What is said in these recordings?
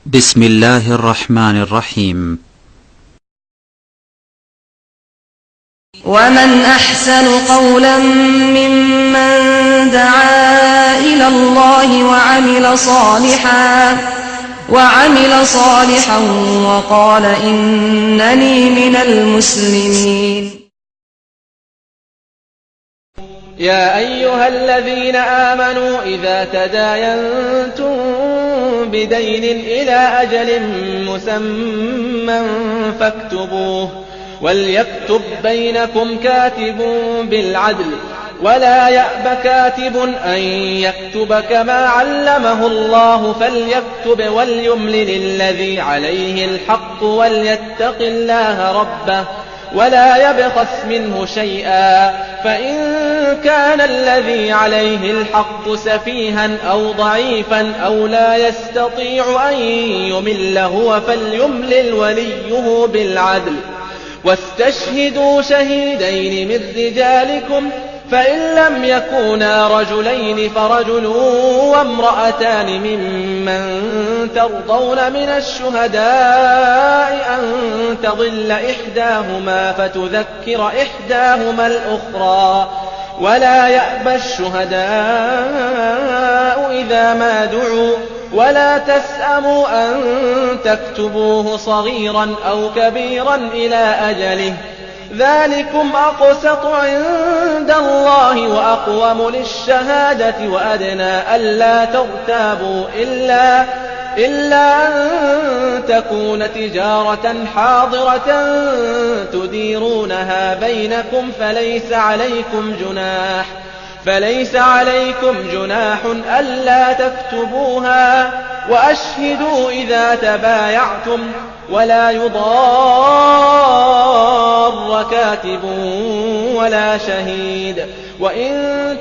بسم الله الرحمن الرحيم. ومن أحسن قولا ممن دعا إلى الله وعمل صالحا وقال إنني من المسلمين. يا أيها الذين آمنوا إذا تداينتم بدين إلى أجل مسمى فاكتبوه وليكتب بينكم كاتب بالعدل ولا يأب كاتب أن يكتب كما علمه الله فليكتب وليملل الذي عليه الحق وليتق الله ربه ولا يبخس منه شيئا فإن كان الذي عليه الحق سفيها أو ضعيفا أو لا يستطيع أن يمل هو فليملل وليه بالعدل واستشهدوا شهيدين من رجالكم فإن لم يكونا رجلين فرجل وامرأتان ممن ترضون من الشهداء أن تضل إحداهما فتذكر إحداهما الأخرى ولا يأبى الشهداء إذا ما دعوا ولا تسأموا أن تكتبوه صغيرا أو كبيرا إلى أجله ذلكم أقسط عند الله وأقوم للشهادة وأدنى ألا ترتابوا إلا أن تكون تجارة حاضرة تديرونها بينكم فليس عليكم جناح ألا تكتبوها وأشهدوا إذا تبايعتم ولا يضار كاتب ولا شهيد وإن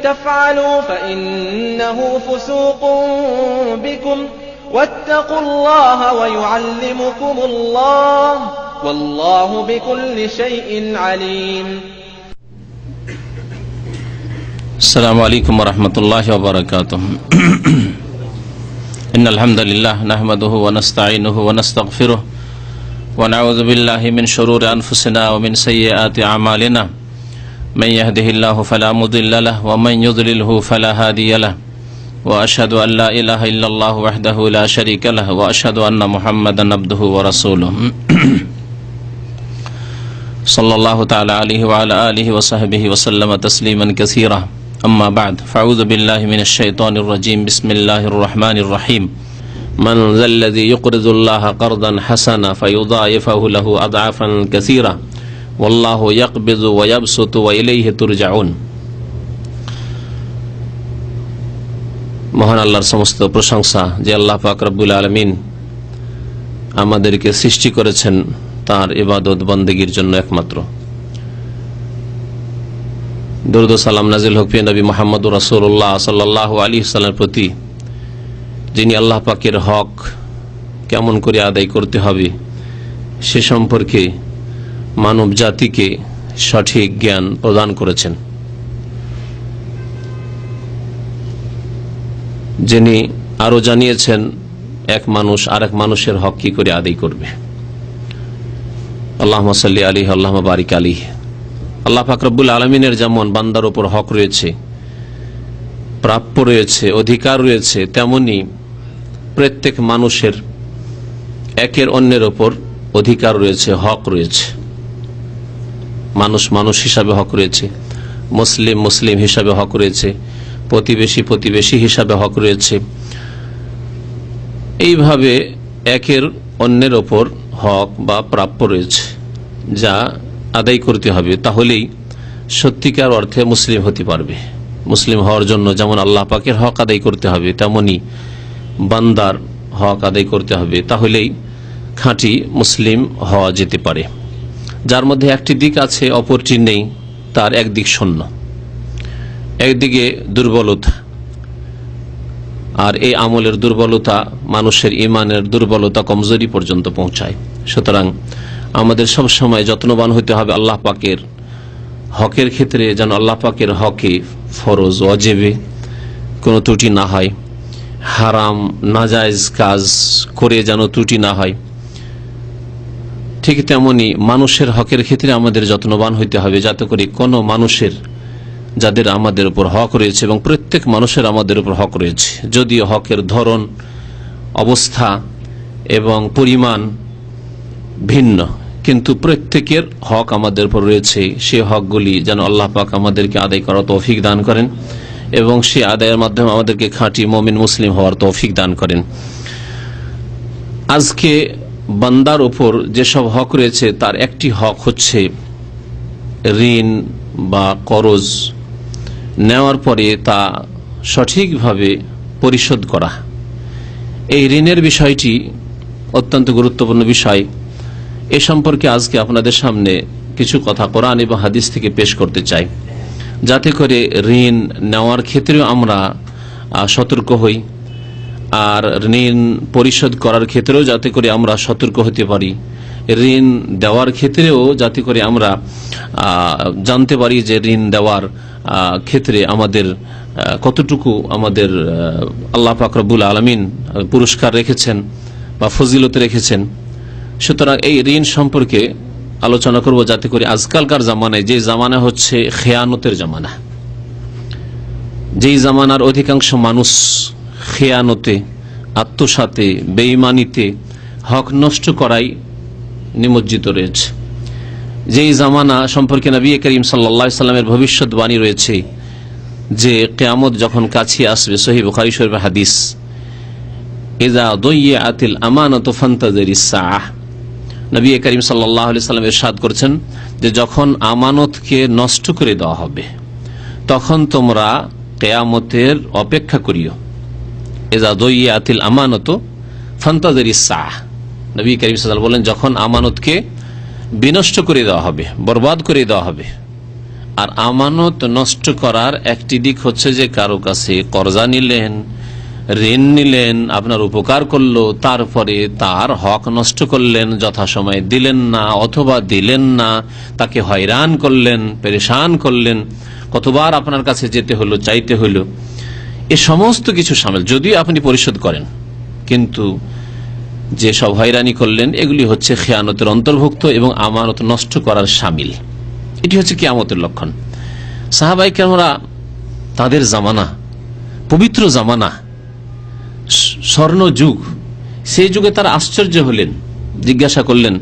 تفعلوا فإنه فسوق بكم واتقوا الله ويعلمكم الله والله بكل شيء عليم. السلام عليكم ورحمة الله وبركاته. إن الحمد لله نحمده ونستعينه ونستغفره ونعوذ بالله من شرور أنفسنا ومن سيئات أعمالنا من يهده الله فلا مضل له ومن يضلله فلا هادي له وأشهد أن لا إله إلا الله وحده لا شريك له وأشهد أن محمدا عبده ورسوله صلى الله تعالى عليه وعلى آله وصحبه وسلم تسليما كثيرا. أما بعد فأعوذ بالله من الشيطان الرجيم. بسم الله الرحمن الرحيم. من ذا الذي يقرض الله قرضا حسنا فيضاعفه له أضعافا كثيرة والله يقبض ويبسط وإليه ترجعون. মহান আল্লাহর সমস্ত প্রশংসা যে আল্লাহ পাক রব্বুল আলামিন আমাদেরকে সৃষ্টি করেছেন তার ইবাদত বন্দেগীর জন্য একমাত্র। দরুদ ও সালাম নাজিল হোক নবী মুহাম্মদ রাসূলুল্লাহ সাল্লাল্লাহু আলাইহি ওয়াসাল্লামের প্রতি, যিনি আল্লাহ পাকের হক কেমন করে আদায় করতে হবে সে সম্পর্কে মানব জাতিকে সঠিক জ্ঞান প্রদান করেছেন, যিনি আরো জানিয়েছেন এক মানুষ আরেক মানুষের হক কি করে আদায় করবে। আল্লাহুম্মা সাল্লি আলাইহি আল্লাহুম্মা বারিক আলাইহি। আল্লাহ পাক রব্বুল আলামিনের যেমন বান্দার উপর হক রয়েছে, প্রাপ্য রয়েছে, অধিকার রয়েছে, তেমনি প্রত্যেক মানুষের একের অন্যের ওপর অধিকার রয়েছে, হক রয়েছে। মানুষ মানুষ হিসাবে হক রয়েছে, মুসলিম মুসলিম হিসাবে হক রয়েছে, প্রতিবেশী প্রতিবেশী হিসাবে হক রয়েছে। এইভাবে একের অন্যের ওপর হক বা প্রাপ্য রয়েছে যা আদায় করতে হবে, তাহলেই সত্যিকার অর্থে মুসলিম হতে পারবে। মুসলিম হওয়ার জন্য যেমন আল্লাহ পাকের হক আদায় করতে হবে তেমনি বান্দার হক আদায় করতে হবে, তাহলেই খাঁটি মুসলিম হওয়া যেতে পারে। যার মধ্যে একটি দিক আছে অপরটি নেই, তার একদিক শূন্য, একদিকে দুর্বলতা, আর এই আমলের দুর্বলতা মানুষের ইমানের দুর্বলতা কমজোরি পর্যন্ত পৌঁছায়। সুতরাং আমাদের সব সময় যত্নবান হতে হবে আল্লাহ পাকের হকের ক্ষেত্রে, যেন আল্লাহ পাকের হকে ফরজ ওয়াজিবে কোনো ত্রুটি না হয়। হারাম নাজায়েজ কাজ করে যেন ত্রুটি না হয়, ঠিক তেমনি মানুষের হকের ক্ষেত্রে আমাদের যত্নবান হইতে হবে, যাতে করে কোনো মানুষের, যাদের আমাদের উপর হক রয়েছে এবং প্রত্যেক মানুষের আমাদের উপর হক রয়েছে, যদিও হকের ধরন, অবস্থা এবং পরিমাণ ভিন্ন, কিন্তু প্রত্যেকের হক আমাদের উপর রয়েছে। সে হকগুলি যেন আল্লাহ পাক আমাদেরকে আদায় করার তৌফিক দান করেন এবং সে আদায়ের মাধ্যমে আমাদেরকে খাঁটি মুমিন মুসলিম হওয়ার তৌফিক দান করেন। আজকে বান্দার উপর যেসব হক রয়েছে তার একটি হক হচ্ছে ঋণ বা করজ নেওয়ার পরে তা সঠিকভাবে পরিশোধ করা। এই ঋণের বিষয়টি অত্যন্ত গুরুত্বপূর্ণ বিষয়। এ সম্পর্কে আজকে আপনাদের সামনে কিছু কথা কোরআন এবং হাদিস থেকে পেশ করতে চাই, যাতে করে ঋণ নেওয়ার ক্ষেত্রেও আমরা সতর্ক হই, আর ঋণ পরিশোধ করার ক্ষেত্রেও যাতে করে আমরা সতর্ক হতে পারি, ঋণ দেওয়ার ক্ষেত্রেও যাতে করে আমরা জানতে পারি যে ঋণ দেওয়ার ক্ষেত্রে আমাদের কতটুকু আমাদের আল্লাহ পাক রব্বুল আলামিন পুরস্কার রেখেছেন বা ফজিলত রেখেছেন। সুতরাং এই ঋণ সম্পর্কে আলোচনা করব, যাতে করে আজকালকার জামানায়, যে জামানা হচ্ছে খেয়ানতের জামানা, যেই জামানার অধিকাংশ মানুষ খেয়ানতে, আত্মসাতে, বেঈমানিতে, হক নষ্ট করাই নিমজ্জিত রয়েছে, যেই জামানা সম্পর্কে নবী করিম সাল্লাল্লাহু আলাইহি সাল্লামের ভবিষ্যৎবাণী রয়েছে যে কিয়ামত যখন কাছে আসবে, সহিহ বুখারী শরীফের হাদিস, ইযা দুইয়াতিল আমানাতু ফান্তাজিরিস সাআহ। নবী করিম সাল্লাল্লাহু আলাইহি সাল্লাম ইরশাদ করেছেন যে যখন আমানতকে নষ্ট করে দেওয়া হবে তখন তোমরা কিয়ামতের অপেক্ষা করিও। ইযা দুইয়াতিল আমানাতু ফান্তাজিরিস সাআহ। নবী করিম সাল্লাল্লাহু আলাইহি ওয়াসাল্লাম বলেন, যখন আমানতকে বিনষ্ট করে দেওয়া হবে, বরবাদ করে দেওয়া হবে। আর আমানত নষ্ট করার একটি দিক হচ্ছে যে কারো কাছে কর্জা নিলেন, ঋণ নিলেন, আপনার উপকার করলো, তারপরে তার হক নষ্ট করলেন, যথাসময়ে দিলেন না অথবা দিলেন না, তাকে হয়রান করলেন, পেরেশান করলেন, কতবার আপনার কাছে যেতে হলো, চাইতে হলো, এ সমস্ত কিছু শামিল। যদিও আপনি পরিশোধ করেন, কিন্তু যে সব হয়রানি করলেন এগুলি হচ্ছে খেয়ানতের অন্তর্ভুক্ত এবং আমানত নষ্ট করার শামিল। এটি হচ্ছে কিয়ামতের লক্ষণ। সাহাবায়ে কেরামরা তাদের জামানা, পবিত্র জামানা, স্বর্ণ যুগ, সেই যুগে তারা আশ্চর্য হলেন, জিজ্ঞাসা করলেন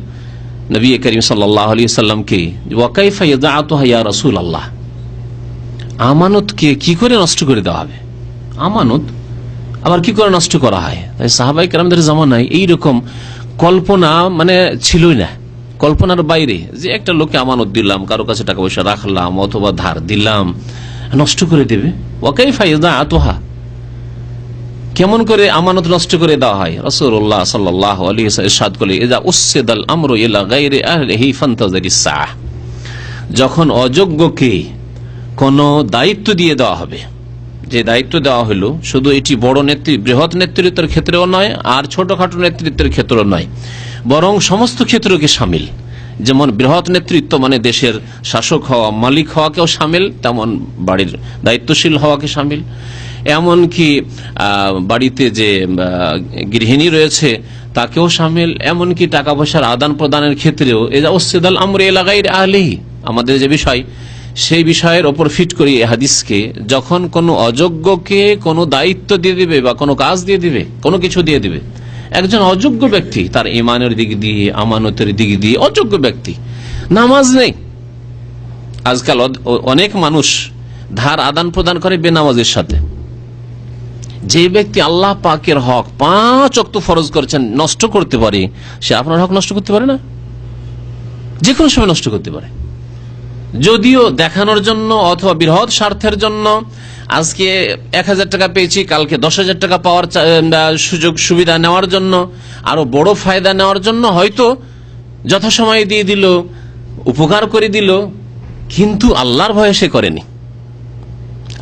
নবী করিম সাল্লাল্লাহু আলাইহি সাল্লামকে, ওয়া কাইফা ইয়াদাতুহা ইয়া রাসূলুল্লাহ, আমানতকে কি করে নষ্ট করে দেওয়া হবে? আমানত আবার কি করে নষ্ট করা হয়? তাই সাহাবায়ে কেরামদের জামানায় এইরকম কল্পনা ছিলই না, কল্পনার বাইরে, যে একটা লোককে আমানত দিলাম, কারো কাছে টাকা পয়সা রাখলাম অথবা ধার দিলাম, নষ্ট করে দেবে। ওয়া কাইফা ইয়াদাতুহা, কেমন করে আমানত নষ্ট করে দেওয়া হয়? রাসূলুল্লাহ সাল্লাল্লাহু আলাইহি ওয়াসাল্লাম ইরশাদ করলেন, ইযা উসিদাল আমরু ইলা গায়রি আহলিহি ফান্তাজিরিস সাআহ, যখন অযোগ্যকে কোন দায়িত্ব দিয়ে দেওয়া হবে, যে দায়িত্ব দেওয়া হলো শুধু এটি বড় বৃহৎ নেতৃত্বের ক্ষেত্রেও নয় আর ছোটখাটো নেতৃত্বের ক্ষেত্রেও নয়, বরং সমস্ত ক্ষেত্রকে শামিল। যেমন বৃহৎ নেতৃত্ব মানে দেশের শাসক হওয়া, মালিক হওয়াকেও শামিল, তেমন বাড়ির দায়িত্বশীল হওয়াকে শামিল, এমনকি বাড়িতে যে গৃহিণী রয়েছে তাকেও শামিল, এমনকি টাকা পয়সার আদান প্রদানের ক্ষেত্রেও এজা উসিদাল আমরু ইলা গায়রি আহলিহি, আমাদের যে বিষয় সেই বিষয়ের ওপর ফিট করি এই হাদিসকে। যখন কোনো অযোগ্যকে কোনো দায়িত্ব দিয়ে দিবে বা কোনো কাজ দিয়ে দিবে, কোনো কিছু দিয়ে দিবে, একজন অযোগ্য ব্যক্তি, তার ঈমানের দিক দিয়ে, আমানতের দিক দিয়ে অযোগ্য ব্যক্তি, নামাজ নেই, আজকাল অনেক মানুষ ধার আদান প্রদান করে বেনামাজের সাথে। যে ব্যক্তি আল্লাহ পাকের হক 5 ওয়াক্ত ফরজ করেছেন নষ্ট করতে পারে, সে আপনার হক নষ্ট করতে পারে না? যে কোনো সময় নষ্ট করতে পারে, যদিও দেখানোর জন্য অথবা বৃহৎ স্বার্থের জন্য। আজকে 1000 টাকা পেয়েছি, কালকে 10,000 টাকা পাওয়ার সুযোগ সুবিধা নেওয়ার জন্য, আরো বড় ফায়দা নেওয়ার জন্য হয়তো যথাসময়ে দিয়ে দিল, উপকার করে দিল, কিন্তু আল্লাহর ভয়ে সে করেনি,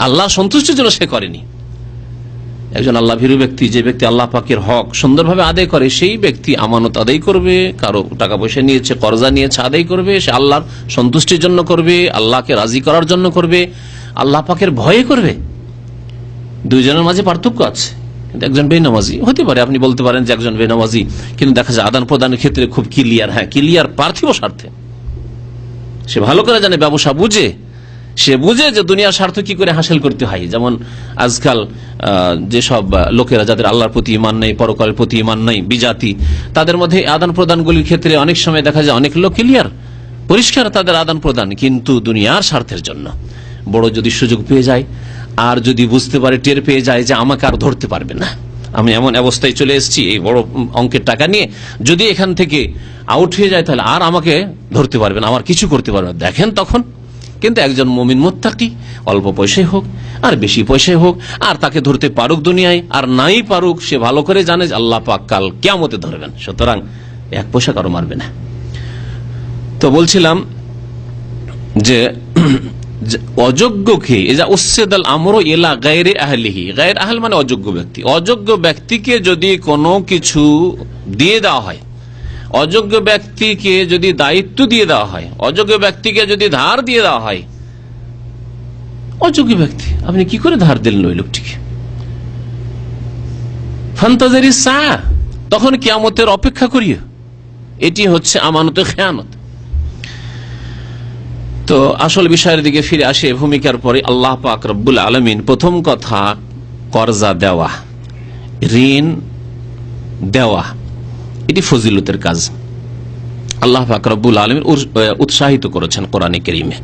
আল্লাহ সন্তুষ্টির জন্য সে করেনি। একজন আল্লাহ ভীরু ব্যক্তি, যে ব্যক্তি আল্লাহ পাকের হক সুন্দরভাবে আদায় করে, সেই ব্যক্তি আমানত আদায় করবে, কারো টাকা পয়সা নিয়েছে, কর্জা নিয়েছে, আদায় করবে, সে আল্লাহর সন্তুষ্টির জন্য করবে, আল্লাহকে রাজি করার জন্য করবে, আল্লাহ পাকের ভয়ে করবে। দুইজনের মাঝে পার্থক্য আছে। কিন্তু একজন বেনামাজি হতে পারে, আপনি বলতে পারেন যে একজন বেনামাজি, কিন্তু দেখা যায় আদান প্রদানের ক্ষেত্রে খুব ক্লিয়ার। হ্যাঁ, ক্লিয়ার পার্থিব স্বার্থে, সে ভালো করে জানে, ব্যবসা বুঝে, সে বুঝে যে দুনিয়ার স্বার্থ কি করে হাসিল করতে হয়। যেমন আজকাল যেসব লোকেরা যাদের আল্লাহর প্রতি ইমান নেই, পরকালের প্রতি ইমান নেই, বিজাতি, তাদের মধ্যে আদান প্রদানগুলির ক্ষেত্রে অনেক সময় দেখা যায় অনেক লোক ক্লিয়ার, পরিষ্কার তাদের আদান প্রদান, কিন্তু দুনিয়ার স্বার্থের জন্য বড় যদি সুযোগ পেয়ে যায় আর যদি বুঝতে পারে, টের পেয়ে যায় যে আমাকে আর ধরতে পারবে না, আমি এমন অবস্থায় চলে এসেছি এই বড় অঙ্কের টাকা নিয়ে, যদি এখান থেকে আউট হয়ে যায় তাহলে আর আমাকে ধরতে পারবে না, আমার কিছু করতে পারবে না, দেখেন তখন। কিন্তু একজন মুমিন মুত্তাকি, অল্প পয়সায় হোক আর বেশি পয়সায় হোক, আর তাকে ধরতে পারুক দুনিয়ায় আর নাই পারুক, সে ভালো করে জানে যে আল্লাহ পাক কাল কিয়ামতে ধরবেন, সুতরাং এক পয়সা কারো মারবে না। তো বলছিলাম যে অযোগ্যকে গায়রে আহল মানে অযোগ্য ব্যক্তি, অযোগ্য ব্যক্তিকে যদি কোনো কিছু দিয়ে দেওয়া হয়, অযোগ্য ব্যক্তিকে যদি দায়িত্ব দিয়ে দেওয়া হয়, অযোগ্য ব্যক্তিকে যদি ধার দিয়ে দেওয়া হয়, অযোগ্য ব্যক্তি আপনি কি করে ধার দিলেন ওই লোকটিকে, ফান্তাজারি সা, তখন কিয়ামতের অপেক্ষা করিও, এটি হচ্ছে আমানতে খেয়ানত। তো আসল বিষয়ের দিকে ফিরে আসে ভূমিকার পরে আল্লাহ পাক রব্বুল আলামিন প্রথম কথা কর্জা দেওয়া, ঋণ দেওয়া, এটি ফজিলতের কাজ। আল্লাহ পাক রব্বুল আলামিন উৎসাহিত করেছেন কোরআনে কারীমে,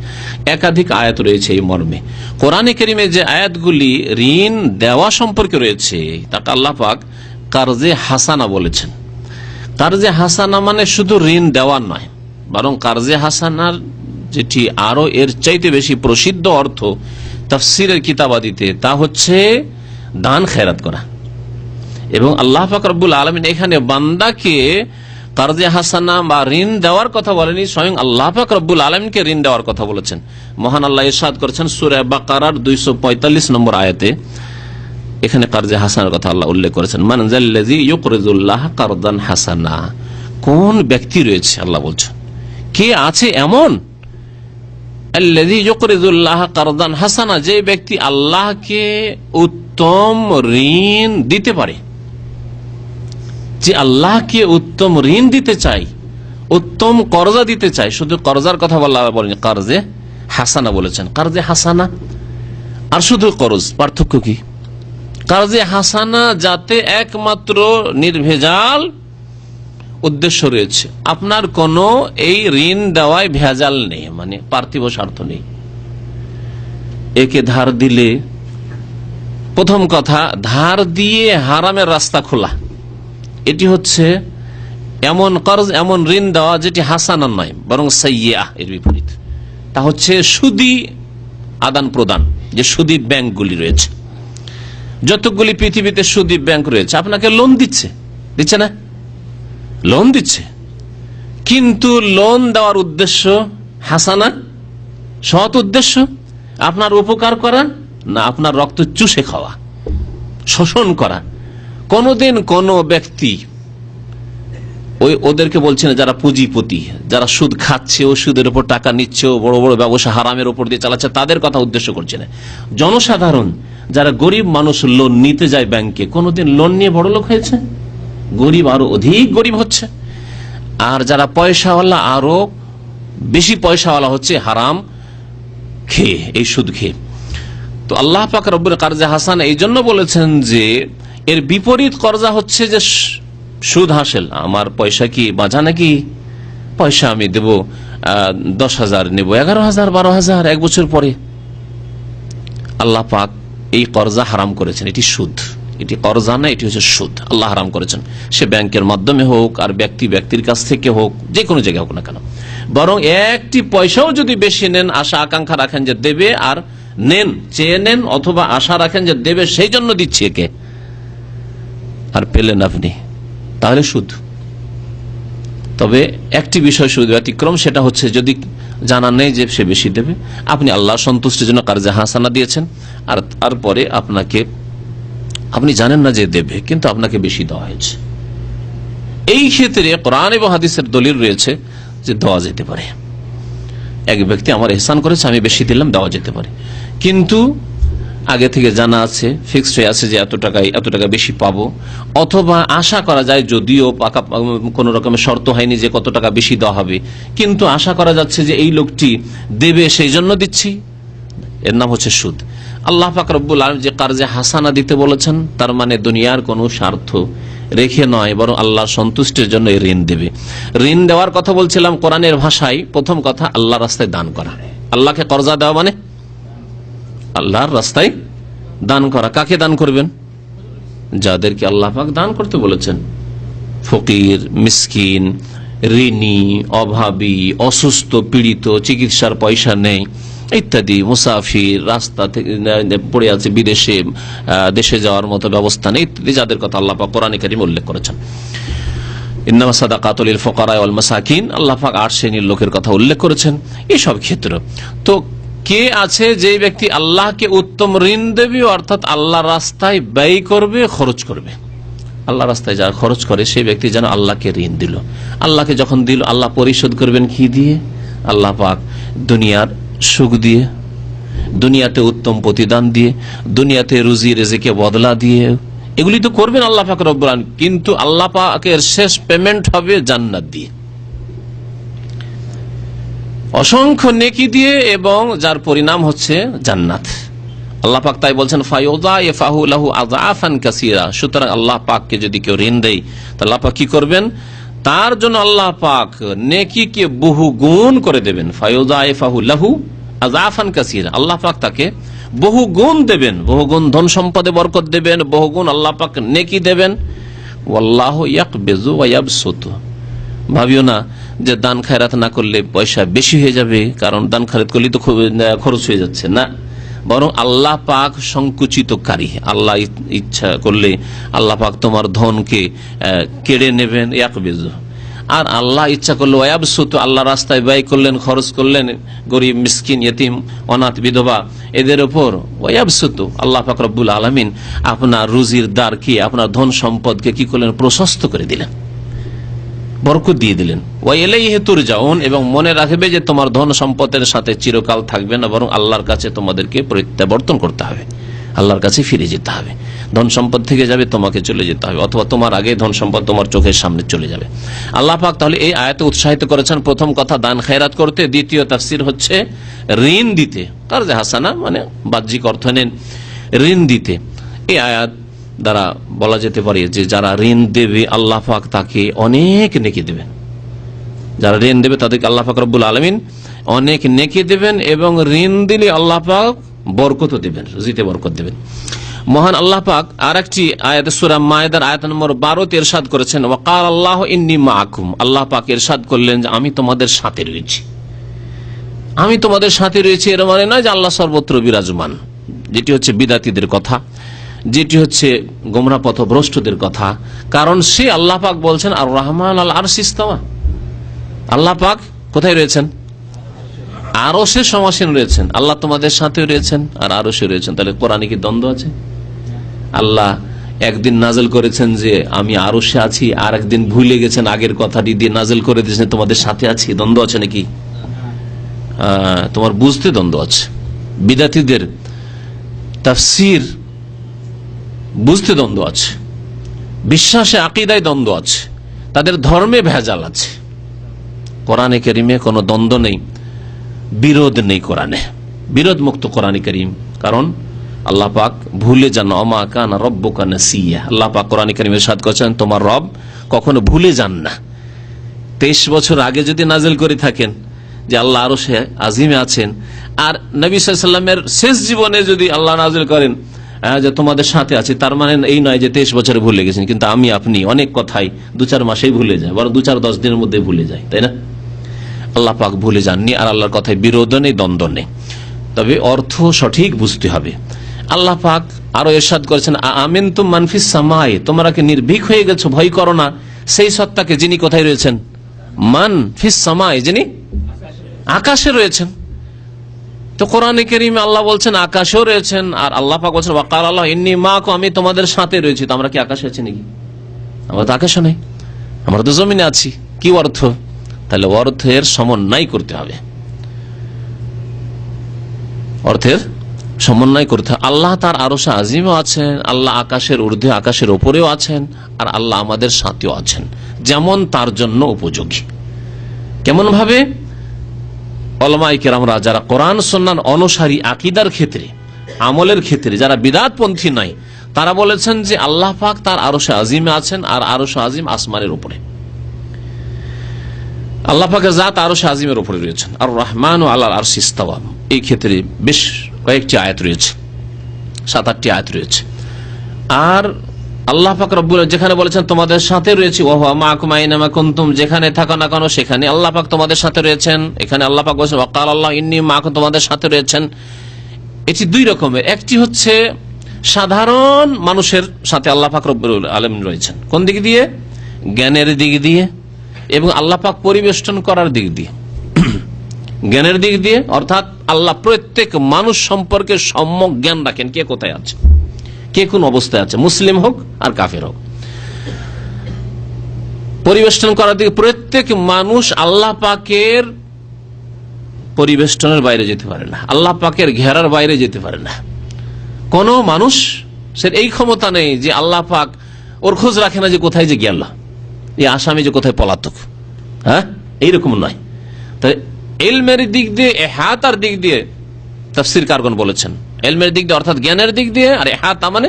একাধিক আয়াত রয়েছে এই মর্মে। কোরআনে কারীমে যে আয়াতগুলি ঋণ দেওয়া সম্পর্কে রয়েছে তাকে আল্লাহ পাক কারজে হাসানা বলেছেন। কারজে হাসানা মানে শুধু ঋণ দেওয়া নয়, বরং কারজে হাসানার যেটি আরো এর চাইতে বেশি প্রসিদ্ধ অর্থ তাফসিরের কিতাবাদিতে, তা হচ্ছে দান খেরাত করা। এবং আল্লাহ পাক রব্বুল আলামিন এখানে বান্দাকে কারজে হাসানা বা ঋণ দেওয়ার কথা বলেনি, স্বয়ং আল্লাহ পাক রব্বুল আলামিনকে ঋণ দেওয়ার কথা বলেছেন। মহান আল্লাহ ইরশাদ করেছেন সূরা বাকারার 245 নম্বর আয়াতে, এখানে কারজে হাসানার কথা আল্লাহ উল্লেখ করেছেন, মান যাল্লাযী ইউকরিজুল্লাহ কারদান হাসানা, কোন ব্যক্তি রয়েছে, আল্লাহ বলছেন কে আছে এমন, আল্লাযী ইউকরিজুল্লাহ কারদান হাসানা, যে ব্যক্তি আল্লাহকে উত্তম ঋণ দিতে পারে, যে আল্লাহকে উত্তম ঋণ দিতে চায়, উত্তম কর্জা দিতে চায়। শুধু কর্জার কথা বলেন, কারজে হাসানা বলেছেন। কারজে হাসানা আর শুধু কর্জ পার্থক্য কি? কারজে হাসানা যাতে একমাত্র নির্ভেজাল উদ্দেশ্য রয়েছে, আপনার কোনো এই ঋণ দেওয়ায় ভেজাল নেই, মানে পার্থিব স্বার্থ নেই। একে ধার দিলে, প্রথম কথা ধার দিয়ে হারামের রাস্তা খোলা, এটি হচ্ছে এমন কর্জ, এমন ঋণ দেওয়া যেটি হাসানা নয় বরং সাইয়্যা, এর বিপরীত। তা হচ্ছে সুদি আদান প্রদান, যে সুদি ব্যাংকগুলি রয়েছে, যতগুলি পৃথিবীতে সুদি ব্যাংক রয়েছে, আপনাকে লোন দিচ্ছে না, লোন দিচ্ছে, কিন্তু লোন দেওয়ার উদ্দেশ্য হাসানা, সৎ উদ্দেশ্য আপনার উপকার করা না আপনার রক্ত চুষে খাওয়া, শোষণ করা। কোনদিন কোন ব্যক্তি ওদেরকে বলছে না, যারা পুঁজিপতি, যারা সুদ খাচ্ছে ও সুদের উপর টাকা নিচ্ছে ও বড় বড় ব্যবসা হারামের উপর দিয়ে চালাচ্ছে, তাদের কথা উদ্দেশ্য করছে না। জনসাধারণ যারা গরিব মানুষ লোন নিতে যায় ব্যাংকে, কোনদিন লোন নিয়ে বড় লোক হয়েছে? গরিব আরো অধিক গরিব হচ্ছে, আর যারা পয়সাওয়ালা আরো বেশি পয়সাওয়ালা হচ্ছে হারাম খেয়ে, এই সুদ খেয়ে। তো আল্লাহ পাক রব্বুল কারজে হাসান এই জন্য বলেছেন যে এর বিপরীত কর্জা হচ্ছে যে সুদ হাসিল। আমার পয়সা কি বাঁচা নাকি? পয়সা আমি দেব 10,000, নেব 11,000, 12,000 এক বছর পরে। আল্লাহ পাক এই কর্জা হারাম করেছেন, এটি সুদ, এটি কর্জা না, এটি হচ্ছে সুদ। আল্লাহ হারাম করেছেন, সে ব্যাংকের মাধ্যমে হোক আর ব্যক্তির কাছ থেকে হোক, যে কোনো জায়গায় হোক না কেন। বরং একটি পয়সাও যদি বেশি নেন, আশা আকাঙ্ক্ষা রাখেন যে দেবে, আর নেন, চেয়ে নেন, অথবা আশা রাখেন যে দেবে সেই জন্য দিচ্ছি একে, আর পেলেন আপনি, তাহলে সুদ। তবে একটি বিষয় শুধু ব্যতিক্রম, সেটা হচ্ছে যদি জানা নেই যে সে বেশি দেবে, আপনি আল্লাহ সন্তুষ্টির জন্য কারজে হাসানা দিয়েছেন, আর তারপরে আপনি জানেন না যে দেবে, কিন্তু আপনাকে বেশি দেওয়া হয়েছে, এই ক্ষেত্রে কোরআন এবং হাদিসের দলিল রয়েছে যে দেওয়া যেতে পারে। এক ব্যক্তি আমার ইহসান করেছে, আমি বেশি দিলাম, দেওয়া যেতে পারে। কিন্তু আগে থেকে জানা আছে, ফিক্সড হয়ে আছে যে এত টাকা বেশি পাবো, অথবা আশা করা যায়, যদিও পাকা কোনো রকমের শর্ত হয়নি যে কত টাকা বেশি দেওয়া হবে, কিন্তু আশা করা যাচ্ছে যে এই লোকটি দেবে, সেই জন্য দিচ্ছি, এর নাম হচ্ছে সুদ। আল্লাহ পাক রব্বুল আলামিন যে কারজে হাসানা দিতে বলেছেন, তার মানে দুনিয়ার কোনো স্বার্থ রেখে নয়, বরং আল্লাহর সন্তুষ্টির জন্য এই ঋণ দেবে। ঋণ দেওয়ার কথা বলছিলাম কোরআনের ভাষায়, প্রথম কথা আল্লাহর রাস্তায় দান করা। আল্লাহকে কর্জা দেওয়া মানে আল্লাহর রাস্তায় দান করা। কাকে দান করবেন? যাদেরকে আল্লাহ পাক দান করতে বলেছেন, ফকির, মিসকিন, ঋণী, অভাবী, অসুস্থ, পীড়িত, চিকিৎসার পয়সা নেই ইত্যাদি, মুসাফির, রাস্তা থেকে পড়ে আছে, বিদেশে দেশে যাওয়ার মতো ব্যবস্থা নেই ইত্যাদি, যাদের কথা আল্লাহ পাক কোরআনে কারীমে উল্লেখ করেছেন। ইন্নামা সাদাকাতু লিল ফুকারা ওয়াল মাসাকিন, আল্লাহ পাক 8 শ্রেণীর লোকের কথা উল্লেখ করেছেন এইসব ক্ষেত্রে। তো কে আছে যে ব্যক্তি আল্লাহকে উত্তম ঋণ দেবে, অর্থাৎ আল্লাহর রাস্তায় ব্যয় করবে, খরচ করবে। আল্লাহ রাস্তায় যারা খরচ করে সেই ব্যক্তি যেন আল্লাহকে ঋণ দিল। আল্লাহকে যখন দিল, আল্লাহ পরিশোধ করবেন কি দিয়ে? আল্লাহ পাক দুনিয়ার সুখ দিয়ে, দুনিয়াতে উত্তম প্রতিদান দিয়ে, দুনিয়াতে রুজি রেজেকে বদলা দিয়ে, এগুলি তো করবেন আল্লাহ পাক রব্বুল আলামিন, কিন্তু আল্লাহ পাকের শেষ পেমেন্ট হবে জান্নাত দিয়ে, অসংখ্য নেকি দিয়ে, এবং যার পরিণাম হচ্ছে জান্নাত। আল্লাহ পাক তাই বলছেন ফায়ুযায়িফাহু লাহু আযআফান কাসীরা। সুতরাং আল্লাহ পাককে যদি কেউ ঋণ দেয়, তাহলে আল্লাহ পাক কি করবেন? তার জন্য আল্লাহ পাক নেকিকে বহু গুণ করে দেবেন। ফায়ুযায়িফাহু লাহু আযআফান কাসীরা, আল্লাহ পাক তাকে বহু গুণ দেবেন, বহু গুণ ধন সম্পদে বরকত দেবেন, বহু গুণ আল্লাহ পাক নেকি দেবেন। ওয়াল্লাহু ইয়াকবিযু ওয়া ইয়াবসুতু। ভাবিও না যে দান খায়রাত না করলে পয়সা বেশি হয়ে যাবে, কারণ দান খায়রাত করলে তো খরচ হয়ে যাচ্ছে না, বরং আল্লাহ পাক সংকুচিতকারী। আল্লাহ ইচ্ছা করলে আল্লাহ পাক তোমার ধনকে কেড়ে নেবেন, ইয়াকবিযু। আর আল্লাহ ইচ্ছা করলে ওয়ায়াবসুতু, আল্লাহ রাস্তায় ব্যয় করলেন, খরচ করলেন, গরিব, মিসকিন, ইয়েতিম, অনাথ, বিধবা, এদের উপর ওয়ায়াবসুতু। আল্লাহ পাক রব্বুল আলামিন আপনার রুজির দ্বারকে, আপনার ধন সম্পদকে কি করলেন? প্রশস্ত করে দিলেন, বরকত দিয়ে দিলেন। ওয়া ইলাইহি তুরজাউন, এবং মনে রাখবে যে তোমার ধন সম্পদের সাথে চিরকাল থাকবে না, বরং আল্লাহর কাছে তোমাদেরকে প্রত্যাবর্তন করতে হবে, আল্লাহর কাছে ফিরে যেতে হবে। ধন সম্পদ থেকে যাবে, তোমাকে চলে যেতে হবে, অথবা তোমার আগে ধন সম্পদ তোমার চোখের সামনে চলে যাবে। আল্লাহ পাক তাহলে এই আয়াতে উৎসাহিত করেছেন, প্রথম কথা দান খেরাত করতে, দ্বিতীয় তাফসীর হচ্ছে ঋণ দিতে। কারজে হাসানা মানে বাহ্যিক অর্থ নেন, ঋণ দিতে। এই আয়াত দ্বারা বলা যেতে পারে যে যারা ঋণ দেবে আল্লাহ পাক তাকে অনেক নেকি দেবেন। যারা ঋণ দেবে তাদেরকে আল্লাহ পাক রব্বুল আলামিন অনেক নেকি দেবেন, এবং ঋণ দিলে আল্লাহ পাক বরকত দেবেন, রুজিতে বরকত দেবেন। মহান আল্লাহ পাক আর একটি আয়াতে সূরা মায়েদার আয়াত নম্বর 12 তে ইরশাদ করেছেন, ওয়াকাল আল্লাহু ইন্নী মাআকুম। আল্লাহ পাক ইরশাদ করলেন যে আমি তোমাদের সাথে রয়েছি, আমি তোমাদের সাথে রয়েছি। এর মানে নয় যে আল্লাহ সর্বত্র বিরাজমান, যেটি হচ্ছে বিদাতীদের কথা, যেটি হচ্ছে গোমরা পথভ্রষ্টদের কথা। কারণ সে আল্লাহ পাক বলছেন আর রহমান আল আরশ ইস্তাওয়া, আল্লাহ পাক কোথায় রয়েছেন? আরশে সমাসীন রয়েছেন। আল্লাহ তোমাদের সাথে রয়েছেন আর আরশে রয়েছেন। তাহলে কোরআনে কি দ্বন্দ্ব আছে? আল্লাহ একদিন নাজেল করেছেন যে আমি আরশে আছি, আর একদিন ভুলে গেছেন, আগের কথাটি দিয়ে নাজেল করে দিয়েছেন তোমাদের সাথে আছি। দ্বন্দ্ব আছে নাকি? তোমার বুঝতে দ্বন্দ্ব আছে। বিদাতীদের তাফসীর বুঝতে দ্বন্দ্ব আছে, বিশ্বাসে আকীদায় দ্বন্দ্ব আছে, তাদের ধর্মে ভেজাল আছে। কোরআনে কারীমে কোনো দ্বন্দ্ব নেই, বিরোধ নেই। কোরআনে বিরোধ মুক্ত কোরআনে কারীম। কারণ আল্লাহ পাক ভুলে যান, ওমা কানা রব্বুকা নাসিয়া। আল্লাহ পাক কোরআনে কারীমে ইরশাদ করেছেন তোমার রব কখনো ভুলে যান না। 23 বছর আগে যদি নাজিল করে থাকেন যে আল্লাহ আরশে আজিমে আছেন, আর নবী সাল্লাল্লাহু আলাইহি ওয়াসাল্লামের শেষ জীবনে যদি আল্লাহ নাজিল করেন যে তোমাদের সাথে আছে, তার মানে এই নয় যে 23 বছরে ভুলে গেছেন। কিন্তু আমি আপনি অনেক কথাই 2-4 মাসেই ভুলে যায়, বরং 2-4-10 দিনের মধ্যে ভুলে যায়, তাই না? আল্লাহ পাক ভুলে যাননি, আর আল্লাহর কথায় বিরোধ নেই, দ্বন্দ্ব নেই। তবে অর্থ সঠিক বুঝতে হবে। আল্লাহ পাক আরো ইরশাদ করেছেন আমিনতুম মান ফিস সামাই, তোমরা কি নির্ভীক হয়ে গেছো, ভয় করো না সেই সত্তাকে যিনি কোথায় রয়েছেন? মান ফিস সামাই, যিনি আকাশে রয়েছেন। তো কোরআনে কারীমে আল্লাহ বলছেন আকাশেও রয়েছেন, আর আল্লাহ পাক বলছেন ওয়াকাল আল্লাহ ইন্নী মাআকুম, আমি তোমাদের সাথে রয়েছি। তো আমরা কি আকাশে আছি নাকি? আমরা তো আকাশে নেই, আমরা তো জমিনে আছি। কি অর্থ? তাহলে অর্থের সমন্বয় করতে হবে, অর্থের সমন্বয় করতে হবে। আল্লাহ তার আরশে আজিমও আছেন, আল্লাহ আকাশের ঊর্ধ্বে আকাশের ওপরেও আছেন, আর আল্লাহ আমাদের সাথেও আছেন, যেমন তার জন্য উপযোগী। কেমন ভাবে? উলামায়ে কেরামরা যারা কোরআন সুন্নাহর অনুসারী, আকীদার ক্ষেত্রে, আমলের ক্ষেত্রে যারা বিদআতপন্থী নাই, তারা বলেছেন যে আল্লাহ পাক তার আরশে আজিমে আছেন, আর আরশে আজিম আসমানের উপরে। আল্লাহ পাকের জাত আরশে আজিমের উপরে রয়েছেন। আর রহমান ও আলাল আরশি ইস্তাওয়া, এই ক্ষেত্রে বেশ কয়েকটি আয়াত রয়েছে, 7-8টি আয়াত রয়েছে। আর আল্লাহ পাক রব্বুল যেখানে বলেছেন তোমাদের সাথে রয়েছে, ওয়া হুয়া মাআকুম আইনামা কুনতুম, যেখানে থাকো না কেন সেখানে আল্লাহ পাক তোমাদের সাথে রয়েছেন। এখানে আল্লাহ পাক বলেছেন ওয়া ক্বালা আল্লাহু ইন্নী মাআকুম, তোমাদের সাথে রয়েছেন। এটি দুই রকমের। একটি হচ্ছে সাধারণ মানুষের সাথে আল্লাহ পাক রব্বুল আলামিন রয়েছেন, কোন দিক দিয়ে? জ্ঞানের দিক দিয়ে এবং আল্লাহ পাক পরিবেষ্টন করার দিক দিয়ে। জ্ঞানের দিক দিয়ে অর্থাৎ আল্লাহ প্রত্যেক মানুষ সম্পর্কে সম্যক জ্ঞান রাখেন, কে কোথায় আছে, কে কোন অবস্থায় আছে, মুসলিম হোক আর কাফের হোক। পরিবেষ্টন করার দিকে প্রত্যেক মানুষ আল্লাহ পাকের পরিবেষ্টনের বাইরে যেতে পারে না, আল্লাহ পাকের ঘেরার বাইরে যেতে পারে না। কোন মানুষ সে এই ক্ষমতা নেই যে আল্লাহ পাক ওর খোঁজ রাখে না যে কোথায় যে গেল, এই আসামি যে কোথায় পলাতক, হ্যাঁ, এইরকম নয়। তাই ইলমের দিক দিয়ে, ইহাতার দিক দিয়ে তাফসীরকারগণ বলেছেন, ইলমের দিক দিয়ে অর্থাৎ জ্ঞানের দিক দিয়ে, আর ইহাতা মানে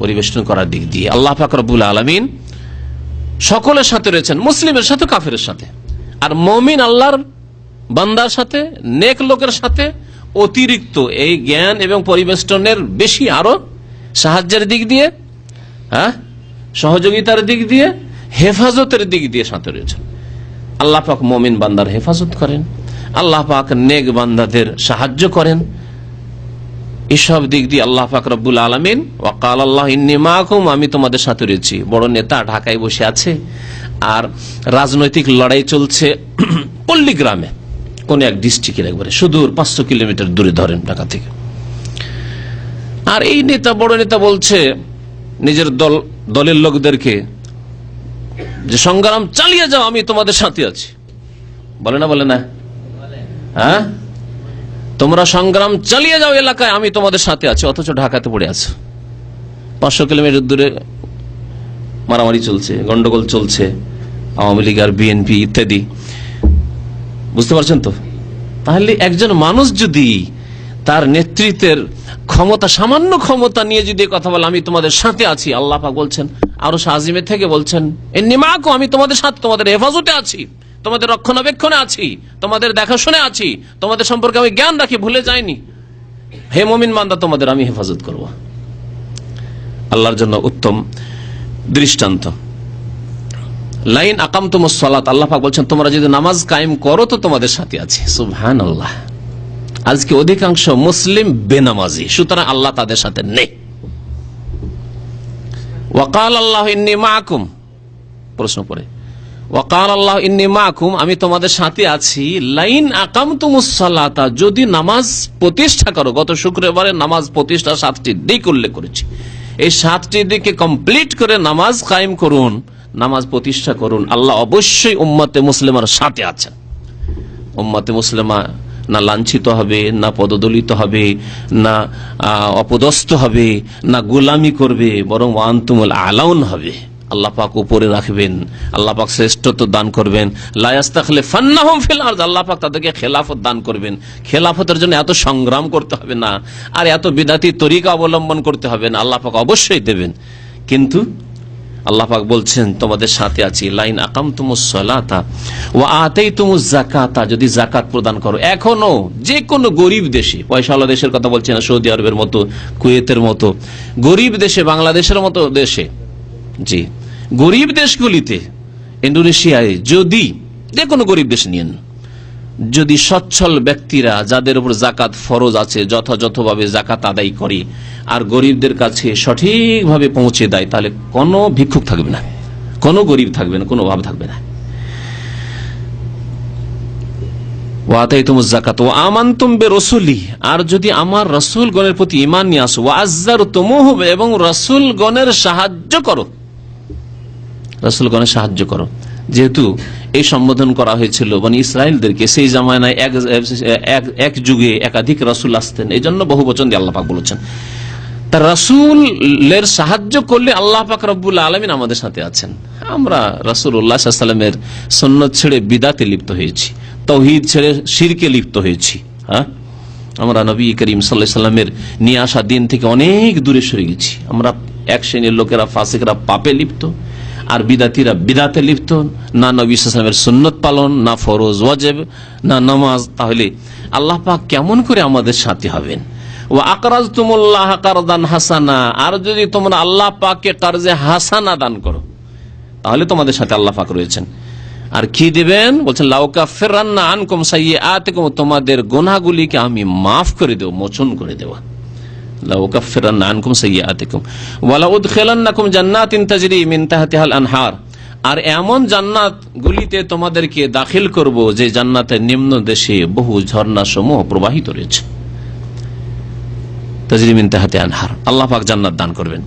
পরিবেষ্টন করার দিক দিয়ে আল্লাহ পাক রব্বুল আলামিন সকলের সাথে রয়েছেন, মুসলিমের সাথে কাফেরের সাথে। আর মুমিন আল্লাহর বান্দার সাথে, নেক লোকের সাথে অতিরিক্ত এই জ্ঞান এবং পরিবেষ্টনের বেশি আরো সাহায্যের দিক দিয়ে, হ্যাঁ, সহযোগিতার দিক দিয়ে, হেফাজতের দিক দিয়ে সাথে রয়েছেন। আল্লাহ পাক মুমিন বান্দার হেফাজত করেন, আল্লাহ পাক নেক বান্দাদের সাহায্য করেন। এসব দিক দিয়ে আল্লাহ পাক রব্বুল আলামিন ওয়া ক্বালা আল্লাহু ইন্নী মাআকুম, আমি তোমাদের সাথে রয়েছি। বড় নেতা ঢাকায় বসে আছে আর রাজনৈতিক লড়াই চলছে পল্লীগ্রামে, কোন এক ডিস্ট্রিক্টের একবারে সুদূর 500 কিলোমিটার দূরে ধরেন ঢাকা থেকে। আর এই নেতা, বড় নেতা বলছে নিজের দলের লোকদেরকে যে সংগ্রাম চালিয়ে যাও, আমি তোমাদের সাথে আছি। বলে না, বলে না? হ্যাঁ, তোমরা সংগ্রাম চালিয়ে যাও এলাকায়, আমি তোমাদের সাথে আছি। অথচ ঢাকাতে পড়ে আছে, 500 কিলোমিটার দূরে মারামারি চলছে, গন্ডগোল চলছে, আওয়ামী লীগ আর বিএনপি ইত্যাদি। বুঝতে পারছেন তো? তাহলে একজন মানুষ যদি তার নেতৃত্বের ক্ষমতা, সামান্য ক্ষমতা নিয়ে যদি কথা বলে আমি তোমাদের সাথে আছি, আল্লাহ পাক বলছেন আরশে আজিমে থেকে বলছেন ইন্নী মাআকুম, আমি তোমাদের সাথে, তোমাদের হেফাজতে আছি, তোমাদের রক্ষণাবেক্ষণে আছি, তোমাদের দেখাশোনা আছি, তোমাদের সম্পর্কে আমি জ্ঞান রাখি, ভুলে যাইনি। হে মুমিন বান্দা, তোমাদের আমি হেফাজত করব। আল্লাহর জন্য উত্তম দৃষ্টান্ত। লাইন আকামতুমুস সালাত, আল্লাহ পাক বলছেন তোমরা যদি নামাজ কায়েম করো তো তোমাদের সাথে আছি। সুবহানাল্লাহ। আজকে অধিকাংশ মুসলিম বেনামাজি, সুতরাং আল্লাহ তাদের সাথে নেই। ওয়া ক্বালা আল্লাহু ইন্নী মাআকুম, প্রশ্ন পড়ে, ওয়া ক্বালা আল্লাহু ইন্নী মাআকুম, আমি তোমাদের সাথে আছি। লাইন আকামতুমুস সালাতা, যদি নামাজ প্রতিষ্ঠা করো। গত শুক্রবারে নামাজ প্রতিষ্ঠা 7টি দিক উল্লেখ করেছি। এই 7টি দিকে কমপ্লিট করে নামাজ কায়েম করুন, নামাজ প্রতিষ্ঠা করুন। আল্লাহ অবশ্যই উম্মতে মুসলিমার সাথে আছেন। উম্মতে মুসলিমা না লাঞ্ছিত হবে, না পদদলিত হবে, না অপদস্থ হবে, না গোলামি করবে, বরং ওয়ান্তুমুল আলাউন হবে। আল্লাহ পাক উপরে রাখবেন, আল্লাহ পাক শ্রেষ্ঠত্ব দান করবেন। লা ইস্তাখলিফান্নাহুম ফিল আরদ, আল্লাহ পাক তাদেরকে খেলাফত দান করবেন। খেলাফতের জন্য এত সংগ্রাম করতে হবে না, আর এত বিদাতি তরিকা অবলম্বন করতে হবে না, আল্লাহ পাক অবশ্যই দেবেন। কিন্তু আল্লাহ পাক বলছেন তোমাদের সাথে আছি। লাইন আকামতুমুস সালাতা ওয়া আতাইতুমুজ যাকাতা, যদি যাকাত প্রদান করো। এখনো যে কোনো গরিব দেশে, পয়সাওয়ালা দেশের কথা বলছি না, সৌদি আরবের মতো, কুয়েতের মতো গরিব দেশে, বাংলাদেশের মতো দেশে, জি গরিব দেশগুলিতে, ইন্দোনেশিয়ায়, যদি যে কোনো গরিব দেশ নিয়েন, যদি সচ্ছল ব্যক্তিরা যাদের উপর যাকাত ফরজ আছে যথাযথভাবে যাকাত আদায় করে আর গরিবদের কাছে সঠিকভাবে পৌঁছে দেয়, তাহলে কোনো ভিক্ষুক থাকবে না, কোনো গরিব থাকবে না, কোনো অভাব থাকবে না। ওয়াতাইতুমুজ যাকাত ওয়া আমানতুম বিরাসূলি, আর যদি আমার রাসূলগণের প্রতি ঈমান নিয়ে আসো, ওয়া আযযারতুমুহু, এবং রাসূলগণের সাহায্য করো, রাসূলগণের সাহায্য করো। যেহেতু এই সম্বোধন করা হয়েছিল বনি ইসরায়েলদেরকে। সেই জামানায় এক যুগে একাধিক রাসূল আসতেন, এই জন্য বহু বচন দিয়ে আল্লাহ পাক বলেছেন। তা রাসূলের সাহায্য করলে আল্লাহ পাক রব্বুল আলামিন আমাদের সাথে আছেন। আমরা রাসূলুল্লাহ সাল্লাল্লাহু আলাইহি ওয়াসাল্লামের সুন্নাত ছেড়ে বিদআতে লিপ্ত হয়েছি, তাওহীদ ছেড়ে শিরকে লিপ্ত হয়েছি। আমরা নবী করিম সাল্লাল্লাহু আলাইহি ওয়াসাল্লামের নিয়ে আসা দিন থেকে অনেক দূরে সরে গেছি। আমরা এক শ্রেণীর লোকেরা, ফাসিকরা পাপে লিপ্ত, আর বিদাতিরা বিদাতে লিপ্ত। না নবী সাল্লাল্লাহু আলাইহি ওয়াসাল্লামের সুন্নত পালন, না ফরজ ওয়াজিব, না নামাজ। তাহলে আল্লাহ পাক কেমন করে আমাদের সাথী হবেন? ওয়া আকরাজতুমুল্লাহ কারদান হাসানা, আর যদি তোমরা আল্লাহ পাককে কারজে হাসানা দান করো তাহলে তোমাদের সাথে আল্লাহ পাক রয়েছেন। আর কি দিবেন বলছেন, লাউকাফিরান্না আনকুম সাইয়্যাতিকুম, তোমাদের গুনাহগুলিকে আমি মাফ করে দেব, মোচন করে দেব। লাউকাফিরান্না আনকুম সাইয়্যাতিকুম ওয়া লাউদখিলান্নাকুম জান্নাতিন তাজরি মিন তাহতিহাল আনহার, আর এমন জান্নাত গুলিতে তোমাদেরকে দাখিল করব যে জান্নাতের নিম্ন দেশে বহু ঝর্ণা সমূহ প্রবাহিত রয়েছে। তাজরি মিন তাহতিহা আনহার, আল্লাহ পাক জান্নাত দান করবেন,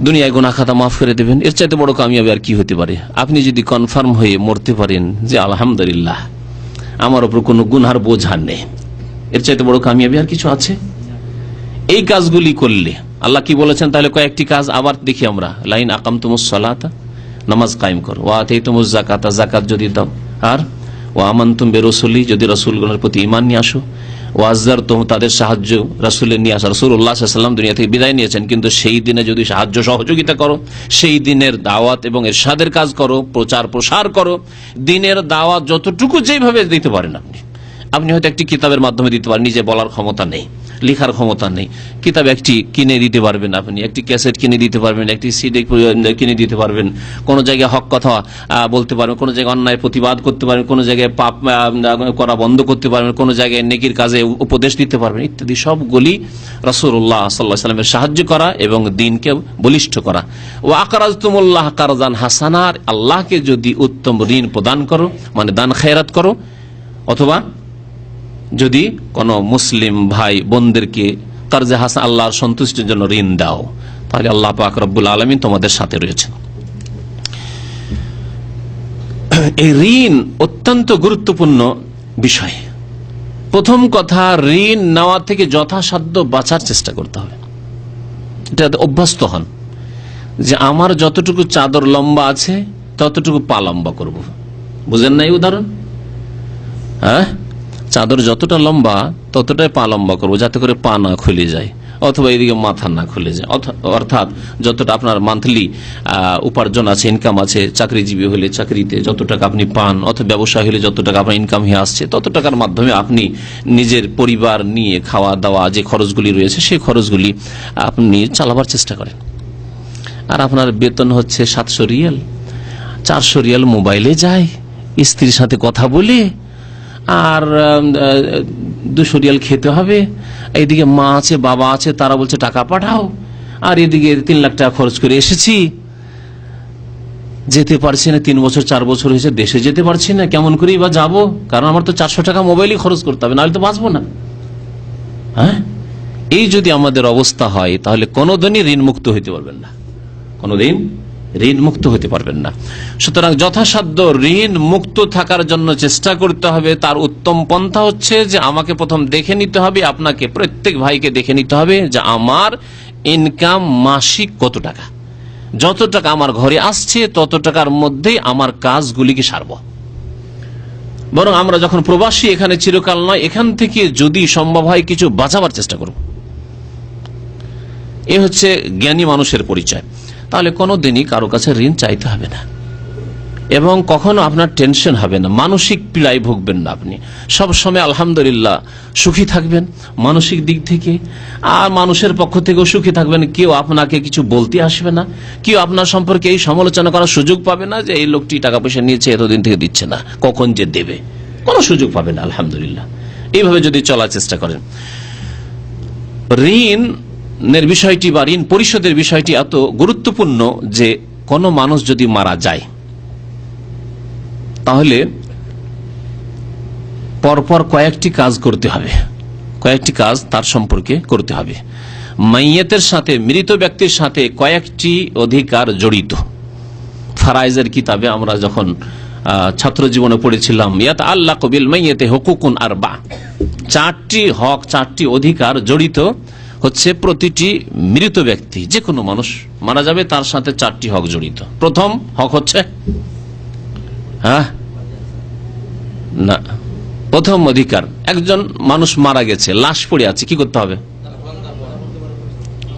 দুনিয়ায় গুনাহ খাতা মাফ করে দেবেন। এর চাইতে বড় কামিয়াবি আর কি হতে পারে? আপনি যদি কনফার্ম হয়ে মরতে পারেন যে আলহামদুলিল্লাহ আমার উপর কোনো গুনহার বোঝা নেই, এর চাইতে বড় কামিয়াবি আর কিছু আছে? এই কাজগুলি করলে আল্লাহ কি বলেছেন? তাহলে কয়েকটি কাজ আবার দেখি আমরা। লাইন আকামতুমুস সালাতা, নামাজ কায়েম করো, ওয়া আতাইতুমুজ যাকাতা, যাকাত যদি দাও, আর ওয়া আমানতুম বিরাসূলি, যদি রাসূলগণের প্রতি ঈমান নিয়ে আসো, ওয়াজ্জারতুম, তাদের সাহায্য রাসূলের নিয়ে আসা। রাসূলুল্লাহ সাল্লাল্লাহু আলাইহি ওয়াসাল্লাম দুনিয়া থেকে বিদায় নিয়েছেন, কিন্তু সেই দিনে যদি সাহায্য সহযোগিতা করো, সেই দিনের দাওয়াত এবং ইরশাদের কাজ করো, প্রচার প্রসার করো, দিনের দাওয়াত যতটুকু যেভাবে দিতে পারেন আপনি হয়তো একটি কিতাবের মাধ্যমে দিতে পারেন, নিজে বলার ক্ষমতা নেই, লেখার ক্ষমতা নেই, কিতাব একটি কিনে দিতে পারবেন, আপনি একটি ক্যাসেট কিনে দিতে পারবেন, একটি সিডি কিনে দিতে পারবেন, কোন জায়গায় হক কথা বলতে পারবেন, কোন জায়গায় অন্যায় প্রতিবাদ করতে পারবেন, কোন জায়গায় পাপ করা বন্ধ করতে পারবেন, কোন জায়গায় নেকির কাজে উপদেশ দিতে পারবেন, ইত্যাদি সবগুলি রাসূলুল্লাহ সাল্লাল্লাহু আলাইহি ওয়াসাল্লামের সাহায্য করা এবং দ্বীনকে বলিষ্ঠ করা। ওয়া আকরাজতুমুল্লাহ কারজান হাসানা, আল্লাহকে যদি উত্তম ঋণ প্রদান করো, মানে দান খেরাত করো, অথবা যদি কোন মুসলিম ভাই বোনদেরকে কারজে হাসান, আল্লাহর সন্তুষ্টির জন্য ঋণ দাও, তাহলে আল্লাহ পাক রব্বুল আলামিন তোমাদের সাথে রয়েছেন। এই ঋণ অত্যন্ত গুরুত্বপূর্ণ বিষয়। প্রথম কথা, ঋণ নেওয়া থেকে যথাসাধ্য বাঁচার চেষ্টা করতে হবে। এটা অভ্যস্ত হন যে আমার যতটুকু চাদর লম্বা আছে ততটুকু পা লম্বা করব। বুঝেন না এই উদাহরণ? হ্যাঁ, চাদর যতটা লম্বা ততটাই পা লম্বা করবো, যাতে করে পা না খুলে যায় অথবা এদিকে মাথা না খুলে যায়। অর্থাৎ যতটা আপনার মান্থলি উপার্জন আছে, ইনকাম আছে, চাকরিজীবী হলে চাকরিতে যত টাকা আপনি পান, অথবা ব্যবসায় হলে যত টাকা আপনার ইনকাম হয়ে আসছে, তত টাকার মাধ্যমে আপনি নিজের পরিবার নিয়ে খাওয়া দাওয়া যে খরচগুলি রয়েছে সেই খরচগুলি আপনি চালাবার চেষ্টা করেন। আর আপনার বেতন হচ্ছে 700 রিয়াল, 400 রিয়াল মোবাইলে যায়, স্ত্রীর সাথে কথা বলে, আর 200 রিয়াল খেতে হবে, এইদিকে মা আছে বাবা আছে তারা বলছে টাকা পাঠাও, আর এদিকে 3 লাখ টাকা খরচ করে এসেছি, যেতে পারছি না, 3 বছর 4 বছর হয়েছে দেশে যেতে পারছি না, কেমন করেই বা যাবো, কারণ আমার তো 400 টাকা মোবাইলই খরচ করতে হবে, নাহলে তো বাঁচবো না। হ্যাঁ, এই যদি আমাদের অবস্থা হয় তাহলে কোনোদিনই ঋণ মুক্ত হইতে পারবেন না, কোনোদিন ঋণ মুক্ত হতে পারবেন না। সুতরাং যথাসাধ্য ঋণ মুক্ত থাকার জন্য চেষ্টা করতে হবে। তার উত্তম পন্থা হচ্ছে যে আমাকে প্রথম দেখে নিতে হবে, আপনাকে প্রত্যেক ভাইকে দেখে নিতে হবে যে আমার ইনকাম মাসিক কত টাকা, যত টাকা আমার ঘরে আসছে তত টাকার মধ্যেই আমার কাজগুলিকে সারব। বরং আমরা যখন প্রবাসী, এখানে চিরকাল নয়, এখান থেকে যদি সম্ভব হয় কিছু বাঁচাবার চেষ্টা করব। এ হচ্ছে জ্ঞানী মানুষের পরিচয়। তাহলে কোনোদিনই কারো কাছে ঋণ চাইতে হবে না এবং কখনো আপনার টেনশন হবে না, মানসিক পীড়ায় ভুগবেন না। আপনি সবসময় আলহামদুলিল্লাহ সুখী থাকবেন মানসিক দিক থেকে, আর মানুষের পক্ষ থেকেও সুখী থাকবেন। কেউ আপনাকে কিছু বলতে আসবে না, কেউ আপনার সম্পর্কে এই সমালোচনা করার সুযোগ পাবে না যে এই লোকটি টাকা পয়সা নিয়েছে এতদিন থেকে দিচ্ছে না, কখন যে দেবে, কোনো সুযোগ পাবে না। আলহামদুলিল্লাহ, এইভাবে যদি চলার চেষ্টা করেন। ঋণের বিষয়টি বা ঋণ পরিশোধের বিষয়টি এত গুরুত্বপূর্ণ যে কোনো মানুষ যদি মারা যায় তাহলে পরপর কয়েকটি কাজ করতে হবে, কয়েকটি কাজ তার সম্পর্কে করতে হবে। মাইয়াতের সাথে, মৃত ব্যক্তির সাথে কয়েকটি অধিকার জড়িত। ফারাইজের কিতাবে আমরা যখন ছাত্র জীবনে পড়েছিলাম, ইয়াতাআল্লাকু বিল মাইয়িতি হুকুকুন আরবা, 4টি হক, 4টি অধিকার জড়িত হচ্ছে প্রতিটি মৃত ব্যক্তি, যে কোনো মানুষ মারা যাবে তার সাথে 4টি হক জড়িত। প্রথম হক হচ্ছে না, প্রথম অধিকার, একজন মানুষ মারা গেছে, লাশ পড়ে আছে, কি করতে হবে?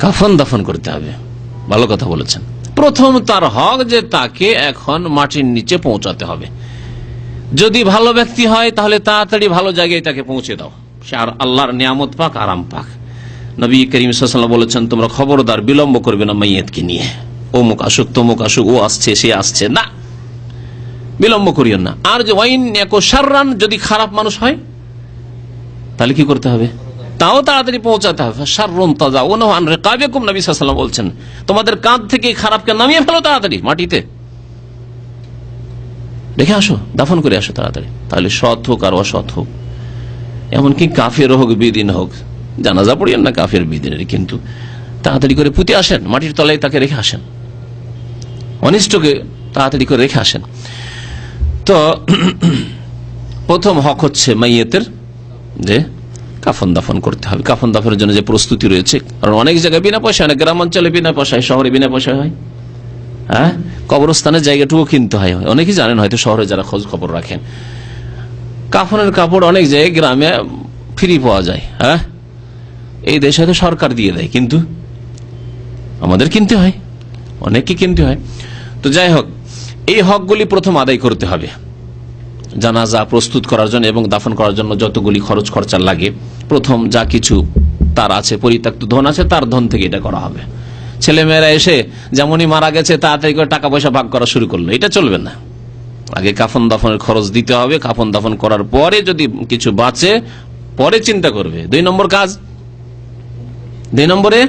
কাফন দাফন করতে হবে। ভালো কথা বলেছেন। প্রথম তার হক যে তাকে এখন মাটির নিচে পৌঁছাতে হবে। যদি ভালো ব্যক্তি হয় তাহলে তাড়াতাড়ি ভালো জায়গায় তাকে পৌঁছে দাও, সে আর আল্লাহর নিয়ামত পাক, আরাম পাক। নবী করিম সাল্লাল্লাহু আলাইহি ওয়াসাল্লাম বলেছেন, তোমরা খবরদার বিলম্ব করবে না মাইয়াতকে নিয়ে, অমুক আসুক তমুক আসুক, ও আসছে সে আসছে, না, বিলম্ব করিও না। আর যে ওয়াইন ইয়াকু শাররান, যদি খারাপ মানুষ হয় তাহলে কি করতে হবে? তাও তাড়াতাড়ি পৌঁছাতে হবে। শাররুন তাযাউনহু আন রিকাবিকুম, নবী সাল্লাল্লাহু আলাইহি ওয়াসাল্লাম বলছেন, তোমাদের কাঁধ থেকে খারাপকে নামিয়ে ফেলো তাড়াতাড়ি মাটিতে, দেখে আসো, দাফন করে আসো তাড়াতাড়ি। তাহলে সৎ হোক আর অসৎ হোক, এমনকি কাফের হোক বিদিন হোক, জানাজা পড়িয়েন না কাফের বিদিনের, কিন্তু তাড়াতাড়ি করে পুঁতে আসেন, মাটির তলায় তাকে রেখে আসেন, অনিষ্টকে তাড়াতাড়ি করে রেখে আসেন। তো প্রথম হক হচ্ছে মাইয়েতের যে কাফন দাফন করতে হবে। কাফন দাফনের জন্য যে প্রস্তুতি রয়েছে, কারণ অনেক জায়গায় বিনা পয়সা, অনেক গ্রাম অঞ্চলে বিনা পয়সায়, শহরে বিনা পয়সায় হয়। কবরস্থানের জায়গাটুকু কিনতে হয়, অনেকেই জানেন হয়তো, শহরে যারা খোঁজ খবর রাখেন। কাফনের কাপড় অনেক জায়গায় গ্রামে ফ্রি পাওয়া যায়। এই দেশে হয়তো সরকার দিয়ে দেয়, কিন্তু আমাদের কিনতে হয়, অনেককে কিনতে হয়। তো যাই হোক, এই হকগুলি প্রথম আদায় করতে হবে জানাজা প্রস্তুত করার জন্য এবং দাফন করার জন্য যতগুলি খরচ খরচা লাগে। প্রথম যা কিছু তার আছে, পরিত্যক্ত ধন আছে, তার ধন থেকে এটা করা হবে। ছেলেমেয়েরা এসে যেমনই মারা গেছে তাড়াতাড়ি করে টাকা পয়সা ভাগ করা শুরু করলো, এটা চলবে না। আগে কাফন দাফনের খরচ দিতে হবে, কাফন দাফন করার পরে যদি কিছু বাঁচে পরে চিন্তা করবে। 2 নম্বর কাজ, 2 নম্বরে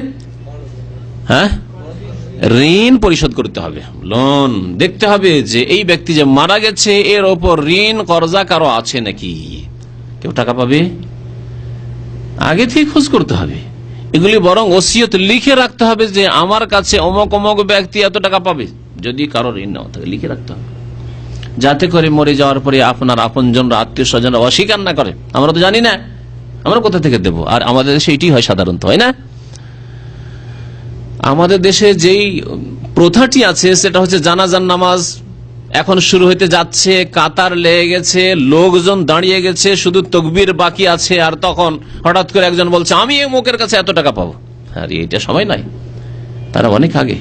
ঋণ পরিশোধ করতে হবে, লোন দেখতে হবে যে এই ব্যক্তি যে মারা গেছে এর ওপর ঋণ কর্জা কারো আছে নাকি, কেউ টাকা পাবে, আগে থেকে খোঁজ করতে হবে। এগুলি বরং ওসিয়ত লিখে রাখতে হবে যে আমার কাছে অমুক অমুক ব্যক্তি এত টাকা পাবে, যদি কারো ঋণ না থাকে লিখে রাখতে হবে, যাতে করে মরে যাওয়ার পরে আপনার আপনজনরা, আত্মীয় স্বজনরা অস্বীকার না করে, আমরা তো জানি না আমরা কোথা থেকে দেবো। আর আমাদের দেশে এটি হয় সাধারণত, হয় না? আমাদের দেশে যেই প্রথাটি আছে সেটা হচ্ছে জানাজার নামাজ এখন শুরু হতে যাচ্ছে, কাতার লেগে গেছে, লোকজন দাঁড়িয়ে গেছে, শুধু তাকবীর বাকি আছে, আর তখন হঠাৎ করে একজন বলছে আমি এই মুখের কাছে এত টাকা পাবো। আর এইটা সময় নাই, তারা অনেক আগে।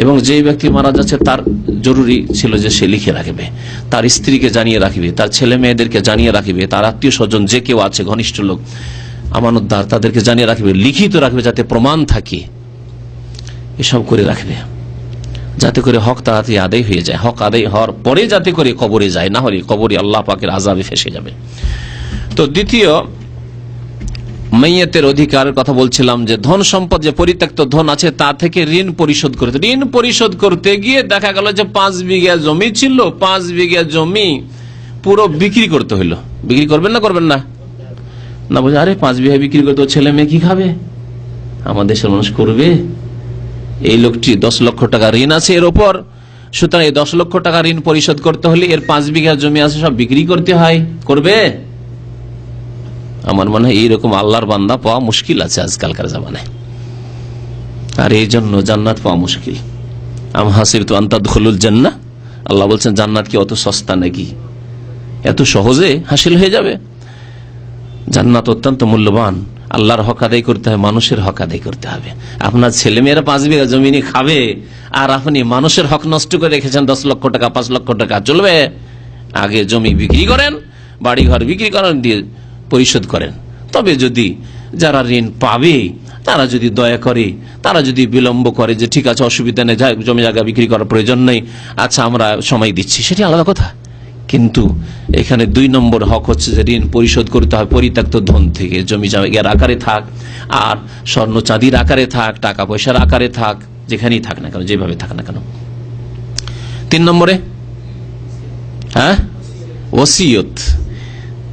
এবং যে ব্যক্তি মারা যাচ্ছে তার জরুরি ছিল যে সে লিখে রাখবে, তার স্ত্রীকে জানিয়ে রাখবে, তার ছেলে মেয়েদেরকে জানিয়ে রাখবে, তার আত্মীয় স্বজন যে কেউ আছে ঘনিষ্ঠ লোক আমানতদার তাদেরকে জানিয়ে রাখবে, লিখিত রাখবে যাতে প্রমাণ থাকে, এসব করে রাখবে যাতে করে হক তাড়াতাড়ি আদায় হয়ে যায়। হক আদায় হওয়ার পরে যাতে করে কবরে যায়, না হলে কবরে আল্লাহ পাকের আযাবে ফেসে যাবে। তো দ্বিতীয় মাইয়াতের অধিকারের কথা বলছিলাম যে ধন সম্পদ, যে পরিত্যক্ত ধন আছে তা থেকে ঋণ পরিশোধ করতে। ঋণ পরিশোধ করতে গিয়ে দেখা গেল যে 5 বিঘা জমি ছিল, 5 বিঘা জমি পুরো বিক্রি করতে হইলো। বিক্রি করবেন না করবেন না? না বলছে আরে 5 বিঘা বিক্রি করতে ছেলে মেয়ে কি খাবে, আমাদের দেশের মানুষ করবে? এই লোকটি 10 লক্ষ টাকা ঋণ আছে এর ওপর, সুতরাং এই 10 লক্ষ টাকা ঋণ পরিশোধ করতে হলে এর 5 বিঘা জমি আছে সব বিক্রি করতে হয়, করবে? আমার মনে হয় এইরকম আল্লাহর বান্দা পাওয়া মুশকিল আছে আজকালকার জামানায়, আর এই জন্য জান্নাত পাওয়া মুশকিল। আম হাসিবতু আন তাদখুলুল জান্নাহ, আল্লাহ বলছেন জান্নাত কি অত সস্তা নাকি, এত সহজে হাসিল হয়ে যাবে? জান্নাত অত্যন্ত মূল্যবান। আল্লাহর হক আদায় করতে হবে, মানুষের হক আদায় করতে হবে। আপনার ছেলেমেয়েরা 5 বিঘা জমি খাবে আর আপনি মানুষের হক নষ্ট করে রেখেছেন 10 লক্ষ টাকা 5 লক্ষ টাকা, চলবে? আগে জমি বিক্রি করেন, বাড়ি ঘর বিক্রি করেন, দিয়ে পরিশোধ করেন। তবে যদি যারা ঋণ পাবে তারা যদি দয়া করে, তারা যদি বিলম্ব করে যে ঠিক আছে অসুবিধা নেই, জমি জায়গা বিক্রি করার প্রয়োজন নেই, আচ্ছা আমরা সময় দিচ্ছি, সেটি আলাদা কথা। কিন্তু এখানে 2 নম্বর হক হচ্ছে যে ঋণ পরিশোধ করতে হয় পরিত্যক্ত ধন থেকে, জমি জায়গার আকারে থাক আর স্বর্ণ চাঁদির আকারে থাক, টাকা পয়সার আকারে থাক, যেখানেই থাক না কেন, যেভাবে থাক না কেন। 3 নম্বরে ওসিয়ত।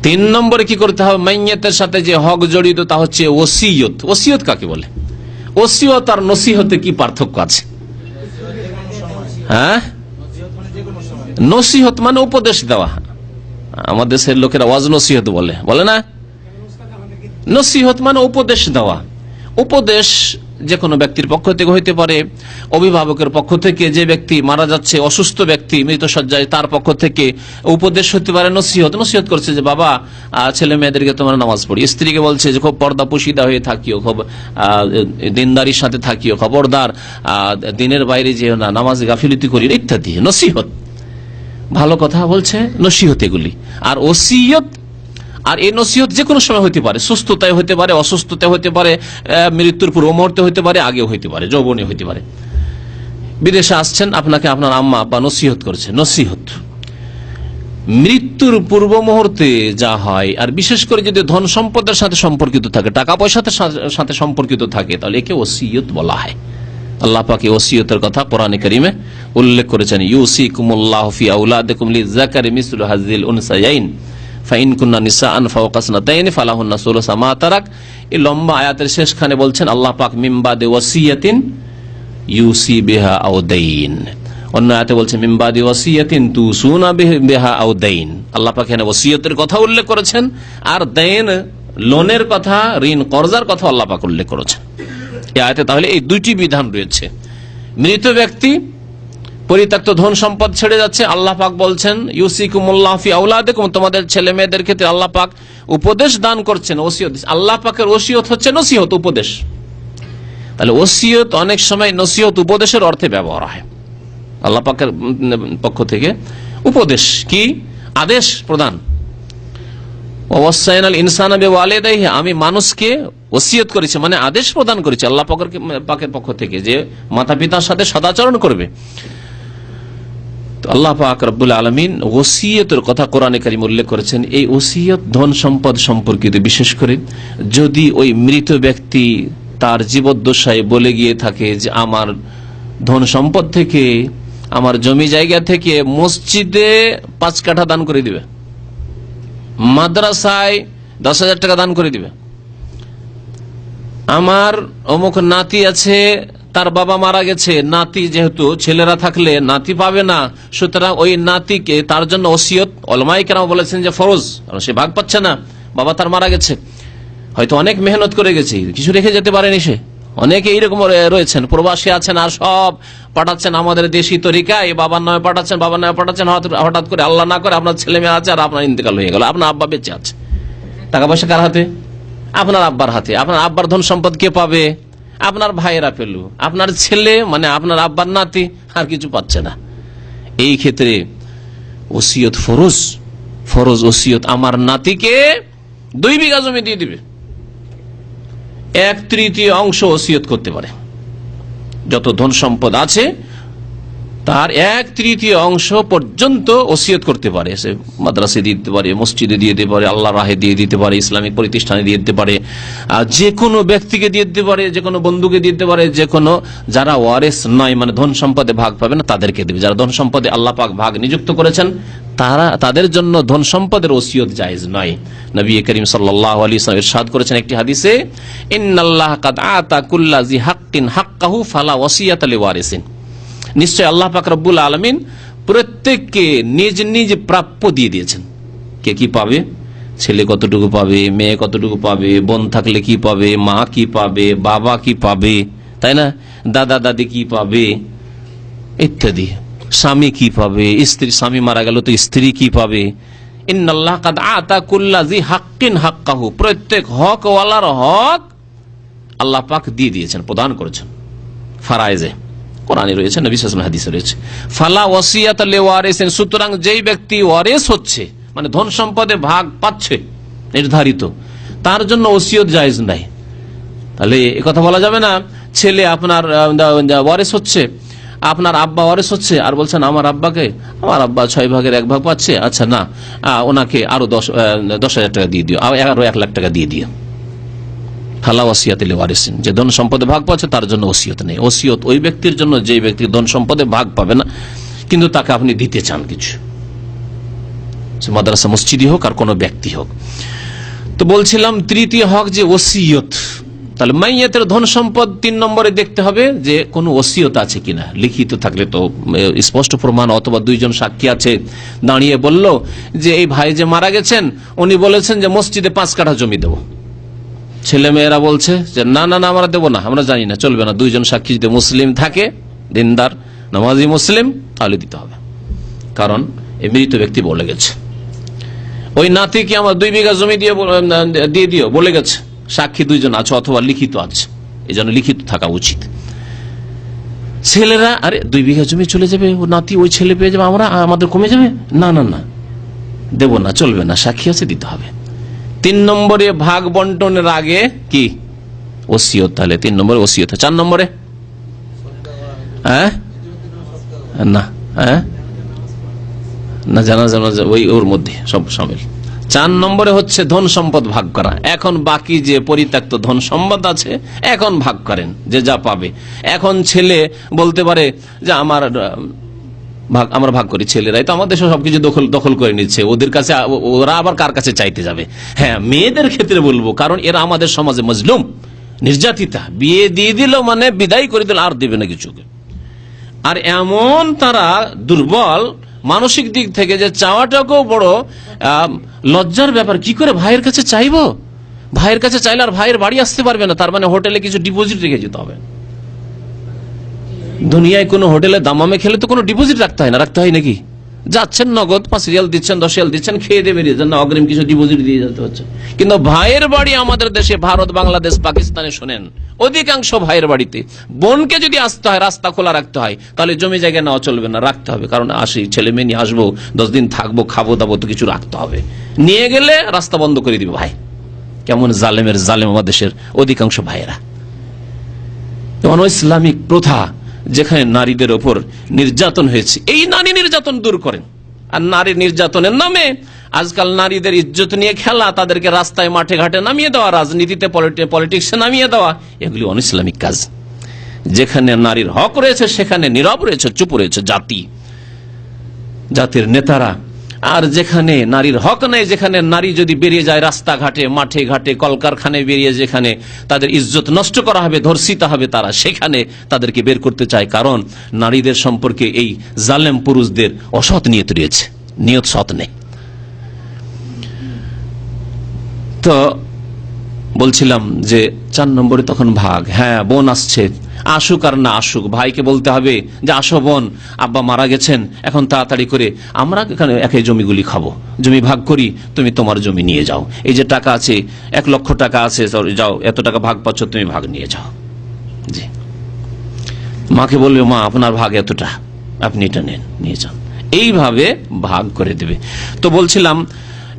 3 নম্বরে কি করতে হবে? মাইয়াতের সাথে যে হক জড়িত তা হচ্ছে ওসিয়ত। ওসিয়ত কাকে বলে? ওসিয়ত আর নসিহতে কি পার্থক্য আছে? নসিহত মানে উপদেশ দেওয়া। আমাদের দেশের লোকেরা ওয়াজ নসিহত বলে না। নসিহত মানে উপদেশ দেওয়া। উপদেশ যে কোনো ব্যক্তির পক্ষ থেকে হইতে পারে, অভিভাবকের পক্ষ থেকে, যে ব্যক্তি মারা যাচ্ছে, অসুস্থ ব্যক্তি মৃত শয্যায়, তার পক্ষ থেকে উপদেশ হতে পারে। নসিহত করছে যে বাবা, ছেলে মেয়েদেরকে তোমার নামাজ পড়ি। স্ত্রীকে বলছে যে খুব পর্দা পুশিদা হয়ে থাকিও, খুব দিনদারির সাথে থাকিও, খবরদার দিনের বাইরে যেও না, নামাজ গাফিলতি করি, ইত্যাদি নসিহত। ভালো কথা বলছে, নসিহত এগুলি। আর ওসিয়ত, আর এই নসিহত যে কোনো সময় হতে পারে, সুস্থতায় হতে পারে, অসুস্থতায় হতে পারে, মৃত্যুর পূর্ব মুহূর্তে হতে পারে, আগেও হতে পারে, যৌবনে হতে পারে। বিদেশে আসছেন, আপনাকে আপনার আম্মা আব্বা নসিহত করছে। নসিহত মৃত্যুর পূর্ব মুহূর্তে যা হয়, আর বিশেষ করে যদি ধন সম্পদের সাথে সম্পর্কিত থাকে, টাকা পয়সার সাথে সম্পর্কিত থাকে, তাহলে একে ওসিয়ত বলা হয়। আল্লাহ পাক এই ওসিয়তের কথা কোরআনে কারীমে উল্লেখ করেছেন। ইউসিকুমুল্লাহু ফি আওলাদিকুম লিযাকারি মিসলু হাযিল উনসায়াইন ফাইন কুন্না নিসাআন ফাওকা সানাতাইন ফালাহুন্না সুলুসু মা তারাক। এই লম্বা আয়াতের শেষখানে বলছেন আল্লাহ পাক মিন বাদি ওয়াসিয়াতিন ইউসি বিহা আও দাইন। অন্য আয়াতে বলছেন মিন বাদি ওয়াসিয়াতিন তুসুনা বিহা আও দাইন। আল্লাহ পাক এখানে ওসিয়তের কথা উল্লেখ করেছেন, আর দাইন লোনের কথা, ঋণ কর্জার কথা আল্লাহ পাক উল্লেখ করেছেন এই আয়াতে। তাহলে এই দুইটি বিধান রয়েছে। মৃত ব্যক্তি পরিত্যক্ত ধন সম্পদ ছেড়ে যাচ্ছে, আল্লাহ পাক বলছেন ইউসিকুমুল্লাহু ফি আওলাদিকুম, তোমাদের ছেলে মেয়েদের ক্ষেত্রে আল্লাহ পাক উপদেশ দান করছেন, ওসিয়ত। আল্লাহ পাকের ওসিয়ত হচ্ছে নসিহত, উপদেশ। তাহলে ওসিয়ত অনেক সময় নসিহত উপদেশের অর্থে ব্যবহার হয়। আল্লাহ পাকের পক্ষ থেকে উপদেশ কি? আদেশ প্রদান। ওয়াসাইনাল ইনসানা বিওয়ালিদাইহি, আমি মানুষকে ওসিয়ত করেছি, মানে আদেশ প্রদান করেছি আল্লাহ পাকের পক্ষ থেকে যে মাতা পিতার সাথে সদাচরণ করবে। আল্লাহ পাক রব্বুল আলামিন ওসিয়তের কথা কোরআনে কারীমে উল্লেখ করেছেন। এই ওসিয়ত ধন সম্পদ সম্পর্কিত, বিশেষ করে যদি ওই মৃত ব্যক্তি তার জীবদ্দশায় বলে গিয়ে থাকে যে আমার ধন সম্পদ থেকে, আমার জমি জায়গা থেকে মসজিদে 5 কাঠা দান করে দিবে, মাদ্রাসায় 10,000 টাকা দান করে দিবে, আমার অমুক নাতি আছে, তার বাবা মারা গেছে, নাতি যেহেতু ছেলেরা থাকলে নাতি পাবে না, সুতরাং ওই নাতিকে তার জন্য ওসিয়ত, উলামায়ে কেরাম বলেছেন যে ফরজ, কারণ সে ভাগ পাচ্ছে না, বাবা তার মারা গেছে, হয়তো অনেক মেহনত করে গেছে, কিছু রেখে যেতে পারেনি সে। অনেকে এইরকম রয়েছেন, প্রবাসী আছেন, আর সব পাঠাচ্ছেন আমাদের দেশি তরিকায়, বাবার নামে পাঠাচ্ছেন, বাবার নামে পাঠাচ্ছেন, হঠাৎ করে আল্লাহ না করে আপনার ছেলে মেয়ে আছে আর আপনার ইন্তেকাল হয়ে গেল, আপনার আব্বা বেঁচে আছে, টাকা পয়সা কার হাতে? আপনার আব্বার হাতে। আপনার আব্বার ধন সম্পদ কে পাবে? আপনার ভাইয়েরা পেল, আপনার ছেলে মানে আপনার আব্বার নাতি আর কিছু পাচ্ছে না। এই ক্ষেত্রে ওসিয়ত ফরজ ওসিয়ত, আমার নাতিকে 2 বিঘা জমি দিয়ে দিবে, 1/3 অংশ ওসিয়ত করতে পারে। যত ধন সম্পদ আছে তার 1/3 অংশ পর্যন্ত ওসিয়ত করতে পারে। সে মাদ্রাসে দিয়ে দিতে পারে, মসজিদে দিয়ে দিতে পারে, আল্লাহর রাহে দিয়ে দিতে পারে, ইসলামিক প্রতিষ্ঠানে দিয়ে দিতে পারে, যে কোনো ব্যক্তিকে দিয়ে দিতে পারে, যে কোনো বন্ধুকে দিয়ে দিতে পারে, যে কোনো যারা ওয়ারিস নয়, মানে ধন সম্পদে ভাগ পাবে না, তাদেরকে দেবে। যারা ধন সম্পদে আল্লাহ পাক ভাগ নিযুক্ত করেছেন তাদের জন্য ধন সম্পদের ওসিয়ত জায়েজ নয়। নবী করিম সাল্লাল্লাহু আলাইহি ওয়াসাল্লাম ইরশাদ করেছেন একটি হাদিসে, ইন্নাল্লাহ কাদ আতা কুল্লা জি হাক্কিন হাক্কাহু ফালা ওয়াসিয়াতা লিওয়ারিসিন। নিশ্চয় আল্লাহ পাক রব্বুল আলামিন প্রত্যেককে নিজ নিজ প্রাপ্য দিয়ে দিয়েছেন। কে কি পাবে, ছেলে কতটুকু পাবে, মেয়ে কতটুকু পাবে, বোন থাকলে কি পাবে, মা কি পাবে, বাবা কি পাবে, তাই না, দাদা দাদি কি পাবে ইত্যাদি, স্বামী কি পাবে, স্ত্রী, স্বামী মারা গেল তো স্ত্রী কি পাবে। ইন্নাল্লাহ কাদ আতা কুল্লা জি হাক্কিন হাক্কাহু, প্রত্যেক হক ওয়ালার হক আল্লাহ পাক দিয়ে দিয়েছেন, প্রদান করেছেন। ফারায়েজে কোরআনে রয়েছে, নবী সাল্লাল্লাহু আলাইহি ওয়াসাল্লাম হাদিসে রয়েছে। ফালা ওয়াসিয়াতা লিওয়ারিসিন, সুতরাং যেই ব্যক্তি ওয়ারিস হচ্ছে, মানে ধন সম্পদে ভাগ পাচ্ছে নির্ধারিত, তার জন্য ওসিয়ত জায়েজ নাই। তাহলে এ কথা বলা যাবে না, ছেলে আপনার ওয়ারিস হচ্ছে, আপনার আব্বা ওয়ারিস হচ্ছে, আর বলছেন আমার আব্বা 6 ভাগের 1 ভাগ পাচ্ছে, আচ্ছা না, ওনাকে আরো 10,000 টাকা দিয়ে দিও, আরো 1 লাখ টাকা দিয়ে দিও। ফালা ওয়াসিয়াতা লিওয়ারিসিন, যে ধন সম্পদে ভাগ পাচ্ছে তার জন্য ওসিয়ত নেই। ওসিয়ত ওই ব্যক্তির জন্য যে ব্যক্তি ধন সম্পদে ভাগ পাবে না, কিন্তু তাকে আপনি দিতে চান কিছু, মাদ্রাসা মসজিদই হোক আর কোনো ব্যক্তি হোক। তো বলছিলাম তৃতীয় হক যে ওসিয়ত, তাহলে মাইয়াতের ধন সম্পদ 3 নম্বরে দেখতে হবে যে কোনো ওসিয়ত আছে কিনা। লিখিত থাকলে তো স্পষ্ট প্রমাণ, অথবা 2 জন সাক্ষী আছে দাঁড়িয়ে বলল যে এই ভাই যে মারা গেছেন উনি বলেছেন যে মসজিদে 5 কাঠা জমি দেবো, ছেলে মেয়েরা বলছে যে না না না আমরা দেবো না, আমরা জানি না, চলবে না। 2 জন সাক্ষী যদি মুসলিম থাকে, দিনদার নামাজি মুসলিম, তাহলে দিতে হবে, কারণ এই মৃত ব্যক্তি বলে গেছে। ওই নাতিকে আমার 2 বিঘা জমি দিয়ে দিও বলে গেছে, সাক্ষী 2 জন আছে অথবা লিখিত আছে, এই জন্য লিখিত থাকা উচিত। ছেলেরা আরে 2 বিঘা জমি চলে যাবে, ও নাতি ওই ছেলে পেয়ে যাবে, আমাদের কমে যাবে, না না না দেব না, চলবে না, সাক্ষী আছে, দিতে হবে। 3 নম্বরে ভাগ বন্টনের আগে কি ওসিয়ত, তাহলে 3 নম্বরে ওসিয়ত। 4 নম্বরে না না জানা ওই ওর মধ্যে সব শামিল। 4 নম্বরে হচ্ছে ধন সম্পদ ভাগ করা। এখন বাকি যে পরিত্যক্ত ধন সম্পদ আছে এখন ভাগ করেন, যে যা পাবে। এখন ছেলে বলতে পারে যে আমরা ভাগ করি, ছেলেরাই তো আমাদের সবকিছু দখল করে নিচ্ছে, ওদের কাছে ওরা আবার কার কাছে চাইতে যাবে। হ্যাঁ, মেয়েদের ক্ষেত্রে বলবো, কারণ এরা আমাদের সমাজে মজলুম, নির্যাতিতা। বিয়ে দিয়ে দিল মানে বিদায় করে দিল, আর দেবে না কিছুকে। আর এমন তারা দুর্বল মানসিক দিক থেকে যে চাওয়াটাকেও বড় লজ্জার ব্যাপার। কি করে ভাইয়ের কাছে চাইবো? ভাইয়ের কাছে চাইলে আর ভাইয়ের বাড়ি আসতে পারবে না, তার মানে হোটেলে কিছু ডিপোজিট রেখে যেতে হবে। দুনিয়ায় কোনো হোটেলে দামামে খেলে তো কোনো ডিপোজিট রাখতে হয় না, রাখতে হয় নাকি? যাচ্ছেন নগদ 5 রিয়াল দিচ্ছেন, 10 রিয়াল দিচ্ছেন, খেয়ে দিয়ে বেরিয়ে যান, না অগ্রিম কিছু ডিপোজিট দিয়ে যেতে হচ্ছে। কিন্তু ভাইয়ের বাড়ি আমাদের দেশে, ভারত, বাংলাদেশ, পাকিস্তানে শোনেন অধিকাংশ ভাইয়ের বাড়িতে বোনকে যদি আসতে হয় রাস্তা খোলা রাখতে হয়, তাহলে জমি জায়গা নেওয়া চলবে না, রাখতে হবে। কারণ আসি ছেলে মেয়ে নিয়ে আসবো, 10 দিন থাকবো, খাবো দাবো, তো কিছু রাখতে হবে। নিয়ে গেলে রাস্তা বন্ধ করে দিবে। ভাই কেমন জালেমের জালেম আমার দেশের অধিকাংশ ভাইয়েরা। ইসলামিক প্রথা যেখানে নারীদের ওপর নির্যাতন হয়েছে, এই নারী নির্যাতন দূর করেন। আর নারী নির্যাতনের নামে আজকাল নারীদের ইজ্জত নিয়ে খেলা, তাদেরকে রাস্তায় মাঠে ঘাটে নামিয়ে দেওয়া, রাজনীতিতে পলিটিক্সে নামিয়ে দেওয়া, এগুলি অনইসলামিক কাজ। যেখানে নারীর হক রয়েছে সেখানে নীরব রয়েছে, চুপ রয়েছে জাতির নেতারা। আর যেখানে নারীর হক নেই, যেখানে নারী যদি বেরিয়ে যায় রাস্তাঘাটে, মাঠে ঘাটে, কলকারখানায় বেরিয়ে যেখানে তাদের ইজ্জত নষ্ট করা হবে, ধর্ষিত হবে তারা, সেখানে তাদেরকে বের করতে চায়। কারণ নারীদের সম্পর্কে এই জালেম পুরুষদের অসৎ নিয়ত রয়েছে, নিয়ত সৎ নেই। তো বলছিলাম যে 4 নম্বরে তখন ভাগ। হ্যাঁ, বোন আসছে, আসুক আর না আসুক, ভাইকে বলতে হবে যে আসো বোন, আব্বা মারা গেছেন, এখন তাড়াতাড়ি করে আমরা এখানে একই জমিগুলি খাবো, জমি ভাগ করি, তুমি তোমার জমি নিয়ে যাও। এই যে টাকা আছে, 1 লক্ষ টাকা আছে, যাও, এত টাকা ভাগ পাচ্ছ, তুমি ভাগ নিয়ে যাও। জি, মাকে বলবে মা আপনার ভাগ এতটা, আপনি এটা নেন, নিয়ে যান। এইভাবে ভাগ করে দেবে। তো বলছিলাম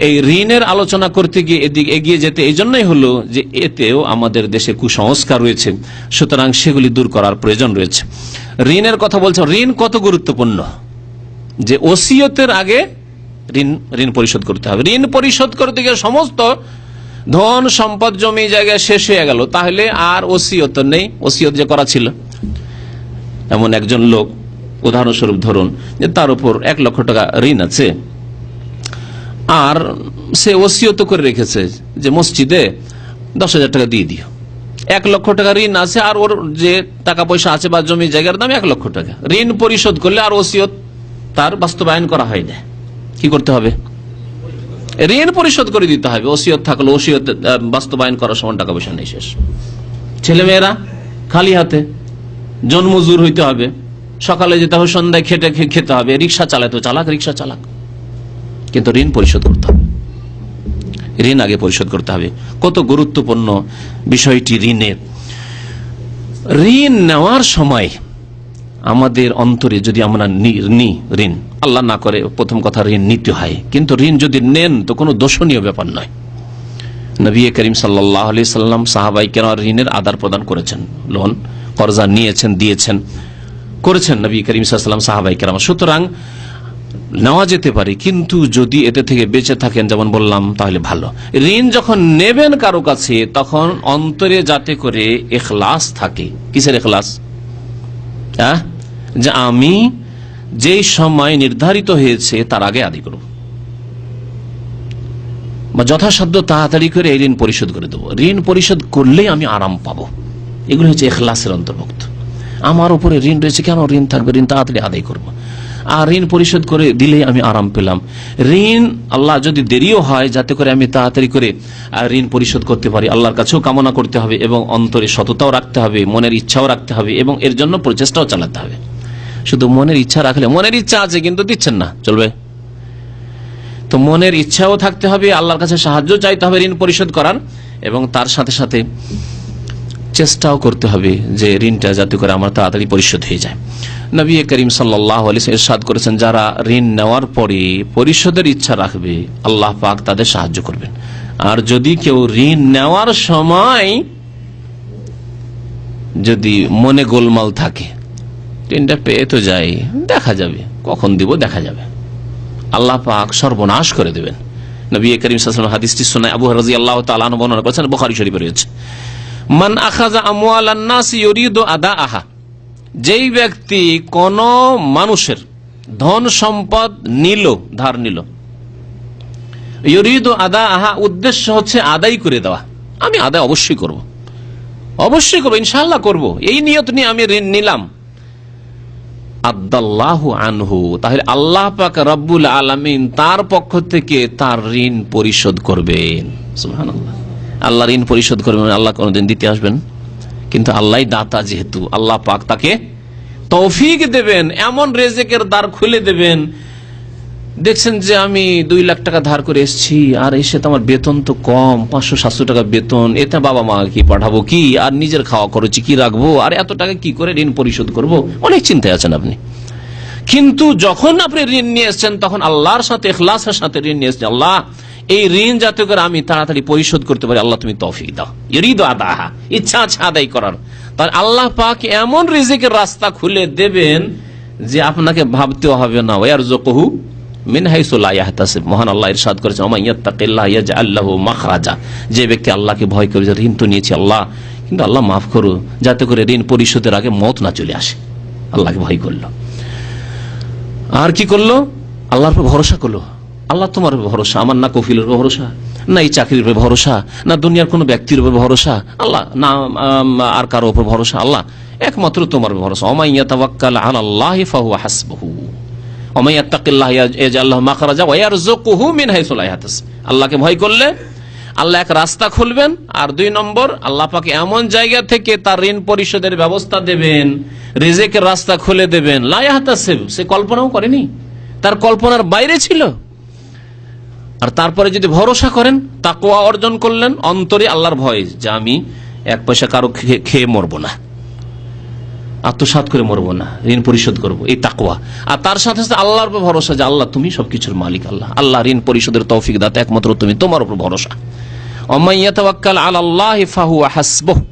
এই ঋণের আলোচনা করতে গিয়ে এদিকে এগিয়ে যেতে এই জন্যই হলো যে এতেও আমাদের দেশে কুসংস্কার রয়েছে, সুতরাং সেগুলি দূর করার প্রয়োজন রয়েছে। ঋণের কথা বলছে, ঋণ কত গুরুত্বপূর্ণ, যে ওসিয়তের আগে ঋণ পরিশোধ করতে হবে। ঋণ পরিশোধ করতে গিয়ে সমস্ত ধন সম্পদ জমি জায়গায় শেষ হয়ে গেল, তাহলে আর ওসিয়ত নেই। ওসিয়ত যে করা ছিল, এমন একজন লোক, উদাহরণস্বরূপ ধরুন যে তার উপর 1 লক্ষ টাকা ঋণ আছে, আর সে ওসিয়ত করে রেখেছে যে মসজিদে 10,000 টাকা দিয়ে দিও। 1 লক্ষ টাকা ঋণ আছে, আর ওর যে টাকা পয়সা আছে বা জমি জায়গার দাম 1 লক্ষ টাকা। ঋণ পরিশোধ করলে আর ওসিয়ত তার বাস্তবায়ন করা হয় না, কি করতে হবে? ঋণ পরিশোধ করে দিতে হবে। ওসিয়ত থাকলে ওসিয়ত বাস্তবায়ন করার সময় টাকা পয়সা নেই, শেষ। ছেলে মেয়েরা খালি হাতে, জন্মজুর হইতে হবে, সকালে যেতে হবে, সন্ধ্যায় খেতে হবে, রিক্সা চালাতে চালাক, রিক্সা চালাক, কিন্তু ঋণ পরিশোধ করতে হবে। ঋণ আগে পরিশোধ করতে হবে। কত গুরুত্বপূর্ণ বিষয়টি ঋণের। ঋণ নেওয়ার সময় আমাদের অন্তরে যদি আমরা নিই ঋণ, আল্লাহ না করে প্রথম কথা ঋণ নিতে হয়, কিন্তু ঋণ যদি নেন তো কোনো দোষণীয় ব্যাপার নয়। নবী করিম সাল্লাল্লাহু আলাইহি সাল্লাম সাহাবায়ে কেরাম ঋণের আদান প্রদান করেছেন, লোন কর্জা নিয়েছেন, দিয়েছেন, করেছেন নবী করিম সাল্লাল্লাহু আলাইহি ওয়াসাল্লাম সাহাবায়ে কেরাম। সুতরাং নেওয়া যেতে পারে, কিন্তু যদি এতে থেকে বেঁচে থাকেন, যেমন বললাম, তাহলে ভালো। ঋণ যখন নেবেন কারো কাছে, তখন অন্তরে যাতে করে ইখলাস থাকে। কিসের ইখলাস? যে আমি যেই সময় নির্ধারিত হয়েছে তার আগে আদায় করব। বা যথাসাধ্য তাড়াতাড়ি করে এই ঋণ পরিশোধ করে দেবো। ঋণ পরিশোধ করলেই আমি আরাম পাবো। এগুলো হচ্ছে ইখলাসের অন্তর্ভুক্ত। আমার উপরে ঋণ রয়েছে, কেন ঋণ থাকবে, ঋণ তাড়াতাড়ি আদায় করবো, আর ঋণ পরিশোধ করে দিলেই আমি আরাম পেলাম। ঋণ আল্লাহ যদি দেরিও হয়, যাতে করে আমি তাড়াতাড়ি করে ঋণ পরিশোধ করতে পারি, আল্লাহর কাছেও কামনা করতে হবে এবং অন্তরে সততাও রাখতে হবে, মনের ইচ্ছাও রাখতে হবে এবং এর জন্য প্রচেষ্টাও চালাতে হবে। শুধু মনের ইচ্ছা রাখলে, মনের ইচ্ছা আছে কিন্তু দিচ্ছেন না, চলবে? তো মনের ইচ্ছাও থাকতে হবে, আল্লাহর কাছে সাহায্য চাইতে হবে ঋণ পরিশোধ করার, এবং তার সাথে সাথে চেষ্টাও করতে হবে যে ঋণটা যাতে করে আমার তাড়াতাড়ি পরিশোধ হয়ে যায়। নবী করিম সাল্লাল্লাহু আলাইহি ওয়াসাল্লাম ইরশাদ করেছেন, যারা ঋণ নেওয়ার পরে পরিশোধের ইচ্ছা রাখবে আল্লাহ পাক তাদের সাহায্য করবেন। আর যদি কেউ ঋণ নেওয়ার সময় যদি মনে গোলমাল থাকে, ঋণটা পেয়ে তো যাই, দেখা যাবে কখন দিব, দেখা যাবে, আল্লাহ পাক সর্বনাশ করে দেবেন। নবী করিম সাল্লাল্লাহু আলাইহি ওয়াসাল্লাম হাদিসটি শোনায় আবু হুরায়রা রাদিয়াল্লাহু তাআলা আনহু বর্ণনা করেছেন, বুখারী শরীফে রয়েছে, মান আখাযা আমওয়ালান নাস ইউরিদু আদাআহা, যেই ব্যক্তি কোন মানুষের ধন সম্পদ নিল, ধার নিল, ইউরিদু আদাআহা, উদ্দেশ্য হচ্ছে আদায় করে দেওয়া, আমি আদায় অবশ্যই করব, অবশ্যই করব, ইনশাআল্লাহ করব, এই নিয়ত নিয়ে আমি ঋণ নিলাম, আদাল্লাহু আনহু, তাহলে আল্লাহ পাক রব্বুল আলামিন তার পক্ষ থেকে তার ঋণ পরিশোধ করবেন। সুবহানাল্লাহ, আল্লাহ ঋণ পরিশোধ করবেন, আল্লাহ কোনদিন দিতে আসবেন, কিন্তু আল্লাহ দাতা, যেহেতু আল্লাহ পাক তাকে তৌফিক দেবেন, এমন রেজেকের দ্বার খুলে দেবেন। দেখছেন যে আমি 2 লাখ টাকা ধার করে এসেছি, আর এসে তো আমার বেতন তো কম, 500-700 টাকা বেতন, এতে বাবা মা কি পাঠাবো কি, আর নিজের খাওয়া খরচে কি রাখবো, আর এত টাকা কি করে ঋণ পরিশোধ করব, অনেক চিন্তায় আছেন আপনি। কিন্তু যখন আপনি ঋণ নিয়ে এসছেন, তখন আল্লাহর সাথে ইখলাসের সাথে ঋণ নিয়ে এসছেন, আল্লাহ এই ঋণ যাতে করে আমি তাড়াতাড়ি পরিশোধ করতে পারি, আল্লাহ তুমি তৌফিক দাও, ইরিদু আদাহা, ইচ্ছা আছে আদায় করার, তার আল্লাহ পাক এমন রিজিকের রাস্তা খুলে দেবেন যে আপনাকে ভাবতেও হবে না। ওয়ারযুকুহু মিন হাইসু লা ইয়াহতাসিব, মহান আল্লাহ ইরশাদ করেছেন, ওয়া মান ইয়াত্তাকিল্লাহ ইয়াজআল লাহু মাখরাজা, যে ব্যক্তি আল্লাহকে ভয় করে, ঋণ তো নিয়েছি আল্লাহ, কিন্তু আল্লাহ মাফ করো, যাতে করে ঋণ পরিশোধের আগে মওত না চলে আসে, আল্লাহকে ভয় করলো। আর কি করলো? আল্লাহর উপর ভরসা করলো, আল্লাহ তোমার ভরসা, আমার না কফিলের উপর ভরসা, না এই চাকরির উপর ভরসা, না দুনিয়ার কোনো ব্যক্তির উপর ভরসা, আল্লাহ না আর কারো উপর ভরসা, আল্লাহ একমাত্র তোমার ভরসা। ওয়া মান ইয়াতাওয়াক্কাল আলাল্লাহি ফাহুয়া হাসবুহু ওয়া মান ইয়াত্তাকিল্লাহ ইয়াজআল লাহু মাখরাজা ওয়া ইয়ারযুকুহু মিন হাইসু লা ইয়াহতাসিব। আল্লাহকে ভয় করলে আল্লাহ এক রাস্তা খুলবেন, আর 2 নম্বর আল্লাহ পাক এমন জায়গা থেকে তার ঋণ পরিশোধের ব্যবস্থা দেবেন, রিজিকের রাস্তা খুলে দেবেন, লা ইয়াহতাসিব, সে কল্পনাও করেনি, তার কল্পনার বাইরে ছিল। আর তারপরে যদি ভরসা করেন, তাকওয়া অর্জন করলেন, অন্তরে আল্লাহর ভয় যে আমি 1 পয়সা কারো খেয়ে মরবো না, আত্মসাৎ করে মরবো না, ঋণ পরিশোধ করবো, এই তাকওয়া। আর তার সাথে সাথে আল্লাহর উপর ভরসা যে আল্লাহ তুমি সবকিছুর মালিক, আল্লাহ আল্লাহ ঋণ পরিশোধের তৌফিক দাতা একমাত্র তুমি, তোমার উপর ভরসা। ওয়া মান ইয়াতাওয়াক্কাল আলাল্লাহি ফাহুয়া হাসবুহু,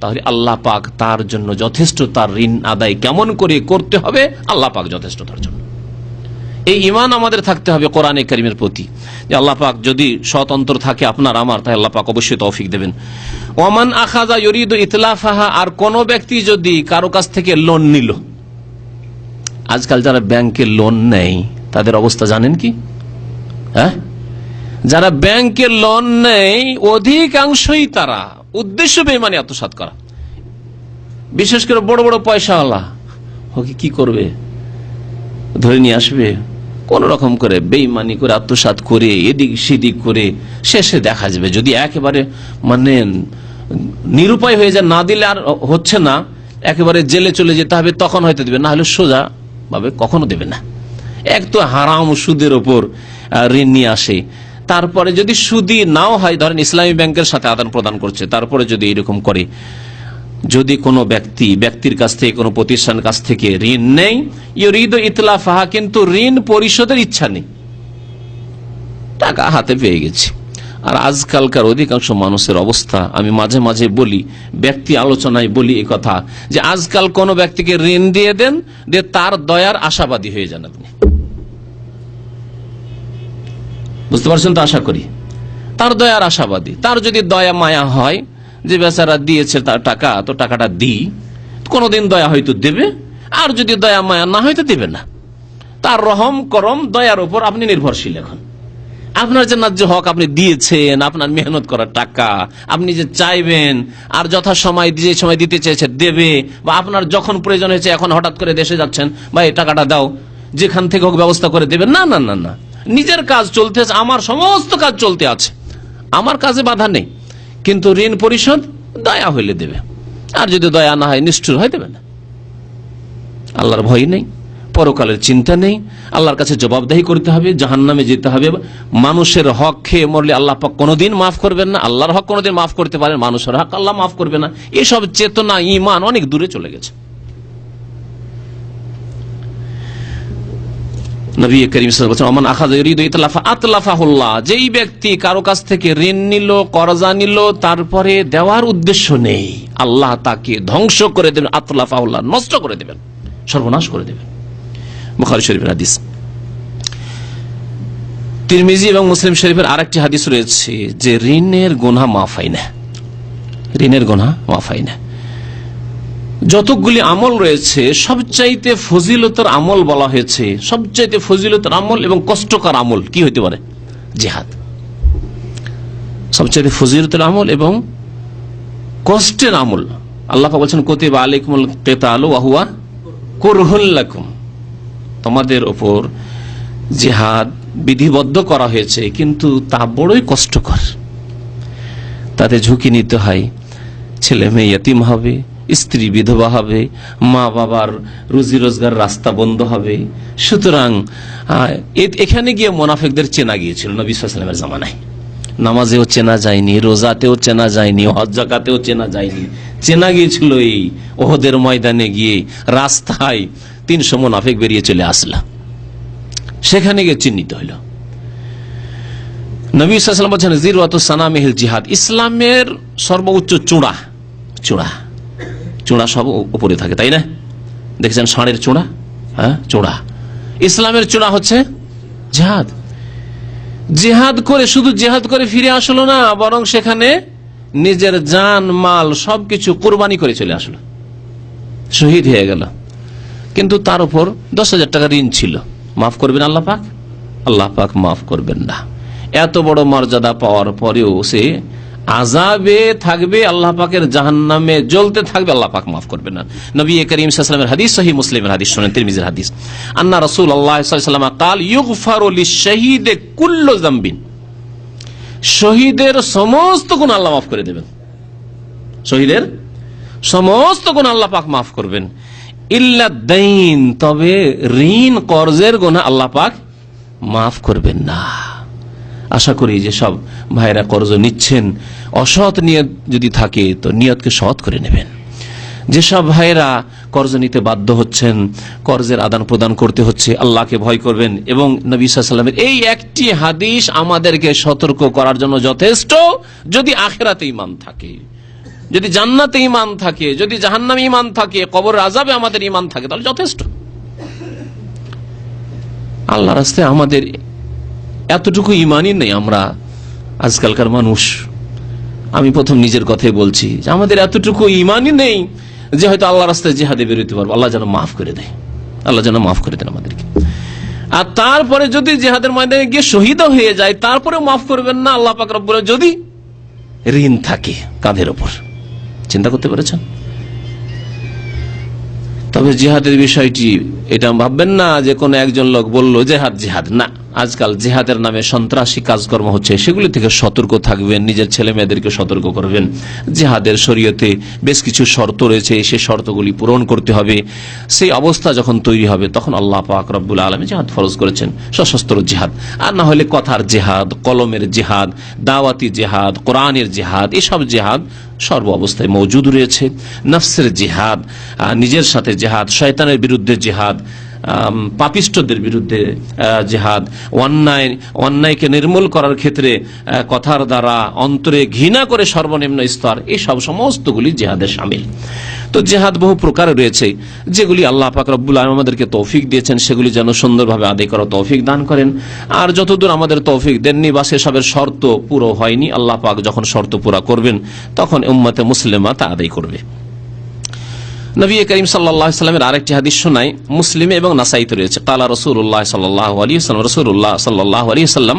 তাহলে আল্লাহ পাক তার জন্য যথেষ্ট, তার ঋণ আদায় কেমন করে করতে হবে আল্লাহ পাক যথেষ্ট তার জন্য। এই ঈমান আমাদের থাকতে হবে কোরআনে কারীমের প্রতি, যে আল্লাহ পাক যদি সৎ অন্তর থাকে আপনার আমার, তাই আল্লাহ পাক অবশ্যই তৌফিক দেবেন। ওমান আখাযা ইউরিদু ইতলাফাহা, আর কোন ব্যক্তি যদি কারো কাছ থেকে লোন নিল, আজকাল যারা ব্যাংকে লোন নেয় তাদের অবস্থা জানেন কি? হ্যাঁ, যারা ব্যাংকে লোন নেয় অধিকাংশই তারা উদ্দেশ্য বেঈমানি আত্মসাৎ করা, বিশেষ করে বড় বড় পয়সাওয়ালা ওকে কি করবে, ধরে নিয়ে আসবে, কোন রকম করে বেঈমানি করে আত্মসাৎ করে এদিক সেদিক করে শেষে দেখা যাবে যদি একেবারে মানে নিরুপায় হয়ে যায়, না দিলে আর হচ্ছে না, একেবারে জেলে চলে যেতে হবে, তখন হয়তো দেবে, না হলে সোজা ভাবে কখনো দেবে না। এক তো হারাম সুদের ওপর ঋণ নিয়ে আসে, তারপরে যদি সুদি নাও হয়, ধরেন ইসলামী ব্যাংকের সাথে আদান প্রদান করছে, তারপরে যদি এরকম করে, যদি কোনো ব্যক্তির কাছ থেকে কোনো প্রতিষ্ঠানের কাছ থেকে ঋণ নেই, ইউরিদু ইতলাফাহা, কিন্তু ঋণ পরিশোধের ইচ্ছা নেই, টাকা হাতে পেয়ে গেছে। আর আজকালকার অধিকাংশ মানুষের অবস্থা, আমি মাঝে মাঝে বলি, ব্যক্তি আলোচনায় বলি এই কথা, যে আজকাল কোনো ব্যক্তিকে ঋণ দিয়ে দেন, দিয়ে তার দয়ার আশাবাদী হয়ে যান আপনি, বুঝতে পারছেন তো? আশা করি তার দয়ার আশাবাদী, তার যদি দয়া মায়া হয় যে বেচারা দিয়েছে তার টাকা, তো টাকাটা দিই, কোনদিন দয়া হয়তো দেবে, আর যদি দয়া মায়া না হয়তো দেবে না। তার রহম করম দয়ার উপর আপনি নির্ভরশীল। এখন আপনার যে ন্যায্য হক আপনি দিয়েছেন, আপনার মেহনত করার টাকা আপনি যে চাইবেন আর যথা সময় যে সময় দিতে চেয়েছে দেবে, বা আপনার যখন প্রয়োজন হয়েছে এখন হঠাৎ করে দেশে যাচ্ছেন বা এই টাকাটা দাও, যেখান থেকে হোক ব্যবস্থা করে দেবেন, না না না না, নিজের কাজ চলতে আছে, আমার সমস্ত কাজ চলতে আছে, আমার কাজে বাধা নেই, কিন্তু ঋণ পরিশোধ দয়া হইলে দেবে, আর যদি দয়া না হয় নিষ্ঠুর হয় দেবে না। আল্লাহর ভয় নেই, পরকালের চিন্তা নেই, আল্লাহর কাছে জবাবদাহি করতে হবে, জাহান্নামে যেতে হবে। মানুষের হক খেয়ে মরলে আল্লাহ পাক কোনোদিন মাফ করবেন না, আল্লাহর হক কোনোদিন মাফ করতে পারেন, মানুষের হক আল্লাহ মাফ করবে না। এসব চেতনা ঈমান অনেক দূরে চলে গেছে। নবী করিম সাল্লাল্লাহু আলাইহি ওয়াসাল্লাম বলেন, আখাযা ইউরিদু ইতলাফা আতলাফাহুল্লাহ, যেই ব্যক্তি কারো কাছ থেকে ঋণ নিল, কর্জা নিল, তারপরে দেওয়ার উদ্দেশ্য নেই, আল্লাহ তাকে ধ্বংস করে দেবেন, আতলাফাহুল্লাহ, নষ্ট করে দেবেন, সর্বনাশ করে দেবেন। বুখারী শরীফের হাদিস। তিরমিজি এবং মুসলিম শরীফের আরেকটি হাদিস রয়েছে যে ঋণের গুনাহ মাফ হয় না, ঋণের গুনাহ মাফ হয় না। যতগুলি আমল রয়েছে সবচাইতে ফজিলতের আমল বলা হয়েছে, সবচাইতে ফজিলতের আমল এবং কষ্টকর আমল কি হইতে পারে? জিহাদ। সবচাইতে ফজিলতের আমল এবং কষ্টের আমল। আল্লাহ পাক বলছেন, কুতিবা আলাইকুমুল কিতালু ওয়া হুয়া কুরহুল লাকুম, তোমাদের উপর জিহাদ বিধিবদ্ধ করা হয়েছে, কিন্তু তা বড়ই কষ্টকর, তাতে ঝুঁকি নিতে হয়, ছেলে মেয়ে ইয়তিম হবে, স্ত্রী বিধবা হবে, মা বাবার রুজি রোজগার রাস্তা বন্ধ হবে। সুতরাং এখানে গিয়ে মুনাফিকদের চেনা গিয়েছিল নবী সাল্লাল্লাহু আলাইহি ওয়াসাল্লামের জামানায়। নামাজেও চেনা যায়নি, রোজাতেও চেনা যায়নি, হজ যাকাতেও চেনা যায়নি, চেনা গিয়েছিল এই ওহদের ময়দানে গিয়ে রাস্তায় 300 মুনাফিক বেরিয়ে চলে আসলো, সেখানে গিয়ে চিহ্নিত হইল। নবী সাল্লাল্লাহু আলাইহি ওয়াসাল্লাম বলেছেন, জিরওয়াতুস সানামিহিল জিহাদ, ইসলামের সর্বোচ্চ চূড়া, চূড়া চূড়া সব উপরে থাকে, তাই না? দেখেছেন ষাঁড়ের চূড়া, হ্যাঁ চূড়া। ইসলামের চূড়া হচ্ছে জিহাদ। জিহাদ করে, শুধু জিহাদ করে ফিরে আসলো না, বরং সেখানে নিজের জান মাল সবকিছু কুরবানি করে চলে আসলো, শহীদ হয়ে গেল। কিন্তু তার উপর 10,000 টাকা ঋণ ছিল, মাফ করবেন আল্লাহ পাক? আল্লাহ পাক মাফ করবেন না। এত বড় মর্যাদা পাওয়ার পরেও সে আযাবে থাকবে, আল্লাহ পাকের জাহান্নামে জ্বলতে থাকবে, আল্লাহ পাক মাফ করবে না। নবী করিম সাল্লাল্লাহু আলাইহি ওয়াসাল্লামের হাদিস, সহিহ মুসলিমের হাদিস শুনেন, তিরমিজির হাদিস, আন্না রাসূলুল্লাহ সাল্লাল্লাহু আলাইহি ওয়াসাল্লাম قال ইউগফারু লিশ-শাহীদি কুল্লু যামবিন, শহীদের সমস্ত গুনাহ আল্লাহ মাফ করে দেবেন, শহীদের সমস্ত গুনাহ আল্লাহ পাক মাফ করবেন, ইল্লা দাইন, তবে ঋণ কর্জের গুনাহ আল্লাহ পাক মাফ করবেন না। আশা করি যে সব ভাইরা কর্জ নিচ্ছেন, অসৎ নিয়ত যদি থাকে তো নিয়তকে সৎ করে নেবেন। যেসব ভাইরা কর্জ নিতে বাধ্য হচ্ছেন, কর্জের আদান প্রদান করতে হচ্ছে, আল্লাহকে ভয় করবেন। এবং নবী সাল্লাল্লাহু আলাইহি ওয়াসাল্লামের এই একটি হাদিস আমাদেরকে সতর্ক করার জন্য যথেষ্ট। যদি আখিরাতে ঈমান থাকে, যদি জান্নাতে ঈমান থাকে, যদি জাহান্নামে ঈমান থাকে, কবরের আযাবে আমাদের ঈমান থাকে, তাহলে যথেষ্ট। আল্লাহর রাস্তায় আমাদের এতটুকু ঈমানই নেই। আমরা আজকালকার মানুষ, আমি প্রথম নিজের কথাই বলছি, যে আমাদের এতটুকু ঈমানই নেই যে হয়তো আল্লাহর রাস্তায় জিহাদে বেরোতে পারবো। আল্লাহ যেন মাফ করে দেয়, আল্লাহ যেন মাফ করে দেন আমাদেরকে। আর তারপরে যদি জিহাদের ময়দানে গিয়ে শহীদ হয়ে যায়, তারপরে মাফ করবেন না আল্লাহ পাক রব্বুল আলামিন, যদি ঋণ থাকে কাঁধের ওপর। চিন্তা করতে পেরেছেন? তবে জিহাদের বিষয়টি এটা ভাববেন না যে কোনো একজন লোক বললো জিহাদ, জিহাদ না। আজকাল জিহাদের নামে সন্ত্রাসী কাজকর্ম হচ্ছে, সেগুলি থেকে সতর্ক থাকবেন, নিজের ছেলে মেয়েদেরকে সতর্ক করবেন। জিহাদের শরীয়তে বেশ কিছু শর্ত রয়েছে, সেই শর্তগুলি পূরণ করতে হবে। সেই অবস্থা যখন তৈরি হবে, তখন আল্লাহ পাক রব্বুল আলামিন জিহাদ ফরজ করেছেন, সশস্ত্র জিহাদ। আর না হলে কথার জিহাদ, কলমের জিহাদ, দাওয়াতি জিহাদ, কোরআনের জিহাদ, এসব জিহাদ সর্ব অবস্থায় মওজুদ রয়েছে। নফসের জিহাদ, নিজের সাথে জিহাদ, শয়তানের বিরুদ্ধে জিহাদ, পাপিষ্টদের বিরুদ্ধে জিহাদ, অন্যায়কে নির্মূল করার ক্ষেত্রে কথার দ্বারা অন্তরে ঘৃণা করে সর্বনিম্ন স্তর, এই সব সমস্তগুলি জিহাদের শামিল। তো জিহাদ বহু প্রকার রয়েছে, যেগুলি আল্লাহ পাক রব্বুল আলামিন আমাদেরকে তৌফিক দিয়েছেন, সেগুলি যেন সুন্দরভাবে আদায় করার তৌফিক দান করেন। আর যতদূর আমাদের তৌফিক দেননি বা সেসবের শর্ত পুরো হয়নি, আল্লাহ পাক যখন শর্ত পুরা করবেন, তখন উম্মতে মুসলিমা তা আদায় করবে। নবী করিম সাল্লাল্লাহু আলাইহি ওয়াসাল্লামের আরেকটি হাদিস শোনাই, মুসলিমে এবং নাসাইতে রয়েছে। কালা রাসূলুল্লাহ সাল্লাল্লাহু আলাইহি ওয়াসাল্লাম, রাসূলুল্লাহ সাল্লাল্লাহু আলাইহি ওয়াসাল্লাম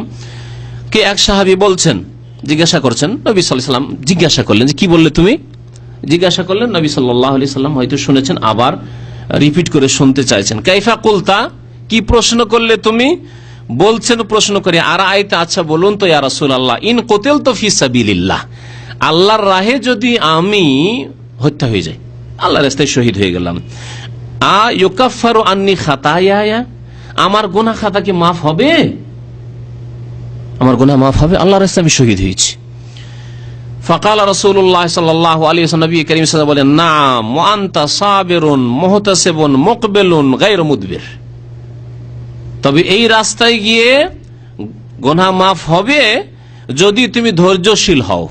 কে এক সাহাবী বলছেন, জিজ্ঞাসা করছেন, নবী সাল্লাল্লাহু আলাইহি সাল্লাম জিজ্ঞাসা করলেন যে কি বললে তুমি, জিজ্ঞাসা করলেন, নবী সাল্লাল্লাহু আলাইহি সাল্লাম হয়তো শুনেছেন, আবার রিপিট করে শুনতে চাইছেন। কাইফা কুলতা, কি প্রশ্ন করলে তুমি, বলছেন প্রশ্ন করে, আর আইতে, আচ্ছা বলুন তো ইয়া রাসূলুল্লাহ, ইন কুতিলতু ফি সাবিলিল্লাহ, আল্লাহর রাহে যদি আমি হত্যা হয়ে যাই, আল্লাহর রাস্তায় শহীদ হয়ে গেলাম, আ ইউকাফফারু আন্নি খাতায়া, আমার গুনাহ খাতা কি মাফ হবে, আমার গুনাহ মাফ হবে, আল্লাহর রাস্তায় আমি শহীদ হয়েছি। ফাকাল রাসূলুল্লাহ সাল্লাল্লাহু আলাইহি ওয়াসাল্লাম, নবী করিম সাল্লাল্লাহু আলাইহি ওয়াসাল্লাম বলেন, নাম ওয়া আনতা সাবিরুন মুহতাসিবুন মুকবিলুন গায়রু মুদবির, তবে এই রাস্তায় গিয়ে গুনাহ মাফ হবে যদি তুমি ধৈর্যশীল হও।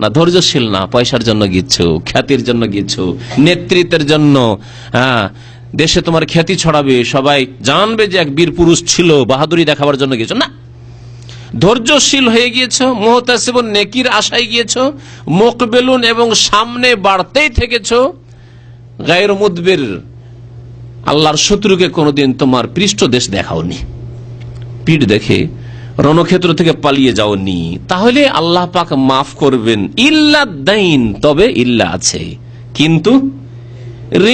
না, ধৈর্যশীল না, পয়সার জন্য গিয়েছো, খ্যাতির জন্য গিয়েছো, নেতৃত্বের জন্য, হ্যাঁ, দেশে তোমার খ্যাতি ছড়াবে, সবাই জানবে যে এক বীর পুরুষ ছিল, বাহাদুরি দেখাবার জন্য গিয়েছো না, ধৈর্যশীল হয়ে গিয়েছো, মুহতাসিবুন নেকির আশায় গিয়েছো, মুকবিলুন এবং সামনে বাড়তেই থেকেছো, গায়রু মুদবির আল্লাহর শত্রুকে কোনোদিন তোমার পৃষ্ঠদেশ দেখাওনি, পিঠ দেখে রণক্ষেত্র থেকে পালিয়ে যাওনি, তাহলে আল্লাহ পাক মাফ করবেন। ইল্লা দাইন, তবে ইল্লা আছে, কিন্তু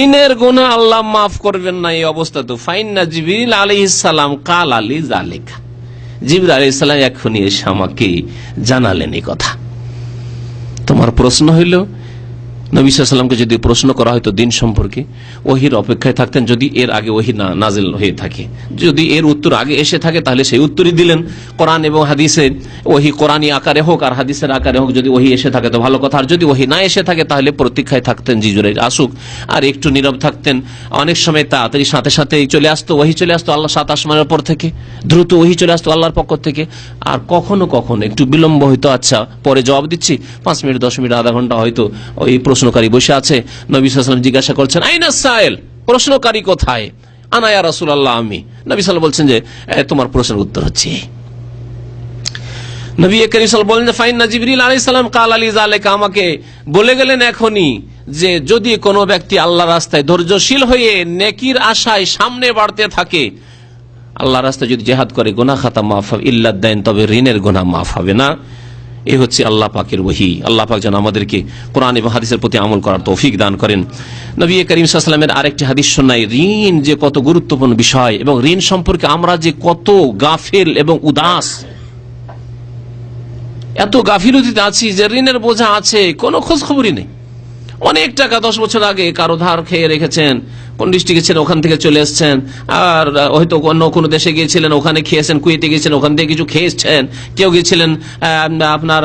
ঋণের গুনাহ আল্লাহ মাফ করবেন না। এই অবস্থা তো ফাইন্না জিবরিল আলাইহিস সালাম কাল আলী যালিকা, জিবরিল আলাইহিস সালাম এখনই এসে আমাকে জানালেন এই কথা। তোমার প্রশ্ন হইল, নবী সাল্লাল্লাহু আলাইহি ওয়াসাল্লামকে যদি প্রশ্ন করা হয়তো দিন সম্পর্কে, ওহির অপেক্ষায় থাকতেন, যদি এর আগে ওহি না নাজিল হয়ে থাকে, যদি এর উত্তর আগে এসে থাকে তাহলে সেই উত্তরই দিলেন। কোরআন এবং হাদিসে ওহি কোরআনী আকারে হোক আর হাদিসের আকারে হোক, যদি ওহি এসে থাকে তো ভালো কথা, আর যদি ওহি না এসে থাকে তাহলে প্রতীক্ষায় থাকতেন জিজুরে আসুক, আর একটু নীরব থাকতেন। অনেক সময় তাড়াতাড়ি সাথে সাথেই চলে আসতো, ওহি চলে আসতো আল্লাহ 7 আসমানের উপর থেকে, দ্রুত ওহি চলে আসতো আল্লাহর পক্ষ থেকে। আর কখনো কখনো একটু বিলম্ব হইতো, আচ্ছা পরে জবাব দিচ্ছি, 5 মিনিট 10 মিনিট আধা ঘন্টা হয়তো ওই প্রশ্নকারী বসে আছে, নবী সাল্লাল্লাহু আলাইহি ওয়াসাল্লাম জিজ্ঞাসা করছেন, আইনা সাইল, প্রশ্নকারী কোথায়, আনা ইয়া রাসূলুল্লাহ, আমি। নবী সাল্লাল্লাহু আলাইহি ওয়াসাল্লাম বলছেন যে তোমার প্রশ্নের উত্তর হচ্ছে। নবী করিম সাল্লাল্লাহু আলাইহি ওয়াসাল্লাম বলেন যে ফাইন্না জিবরিল আলাইহিস সালাম কাল আলী যালিকা, আমাকে বলে গেলেন এখনই যে যদি কোনো ব্যক্তি আল্লাহর রাস্তায় ধৈর্যশীল হয়ে নেকির আশায় সামনে বাড়তে থাকে, আল্লাহর রাস্তায় যদি জিহাদ করে, গুনাহ খাতা মাফ হবে, ইল্লা দাইন, তবে ঋণের গুনাহ মাফ হবে না। এই হচ্ছে আল্লাহ পাকের ওহী। আল্লাহ পাক যেন আমাদেরকে কোরআন এবং হাদিসের প্রতি আমল করার তৌফিক দান করেন। নবী করিম সাল্লাল্লাহু আলাইহি ওয়াসাল্লামের আরেকটি হাদিস শোনাই, ঋণ যে কত গুরুত্বপূর্ণ বিষয় এবং ঋণ সম্পর্কে আমরা যে কত গাফিল এবং উদাস, এত গাফিলতিতে আছি যে ঋণের বোঝা আছে, কোনো খোঁজ খবরই নেই। অনেক টাকা 10 বছর আগে কারো ধার খেয়ে রেখেছেন, কোন ডিস্ট্রিক্টে ছিলেন ওখান থেকে চলে এসছেন, আর হয়তো অন্য কোনো দেশে গিয়েছিলেন ওখানে খেয়েছেন, কুয়েতে গিয়েছেন ওখান থেকে কিছু খেয়েছেন, কেউ গিয়েছিলেন আপনার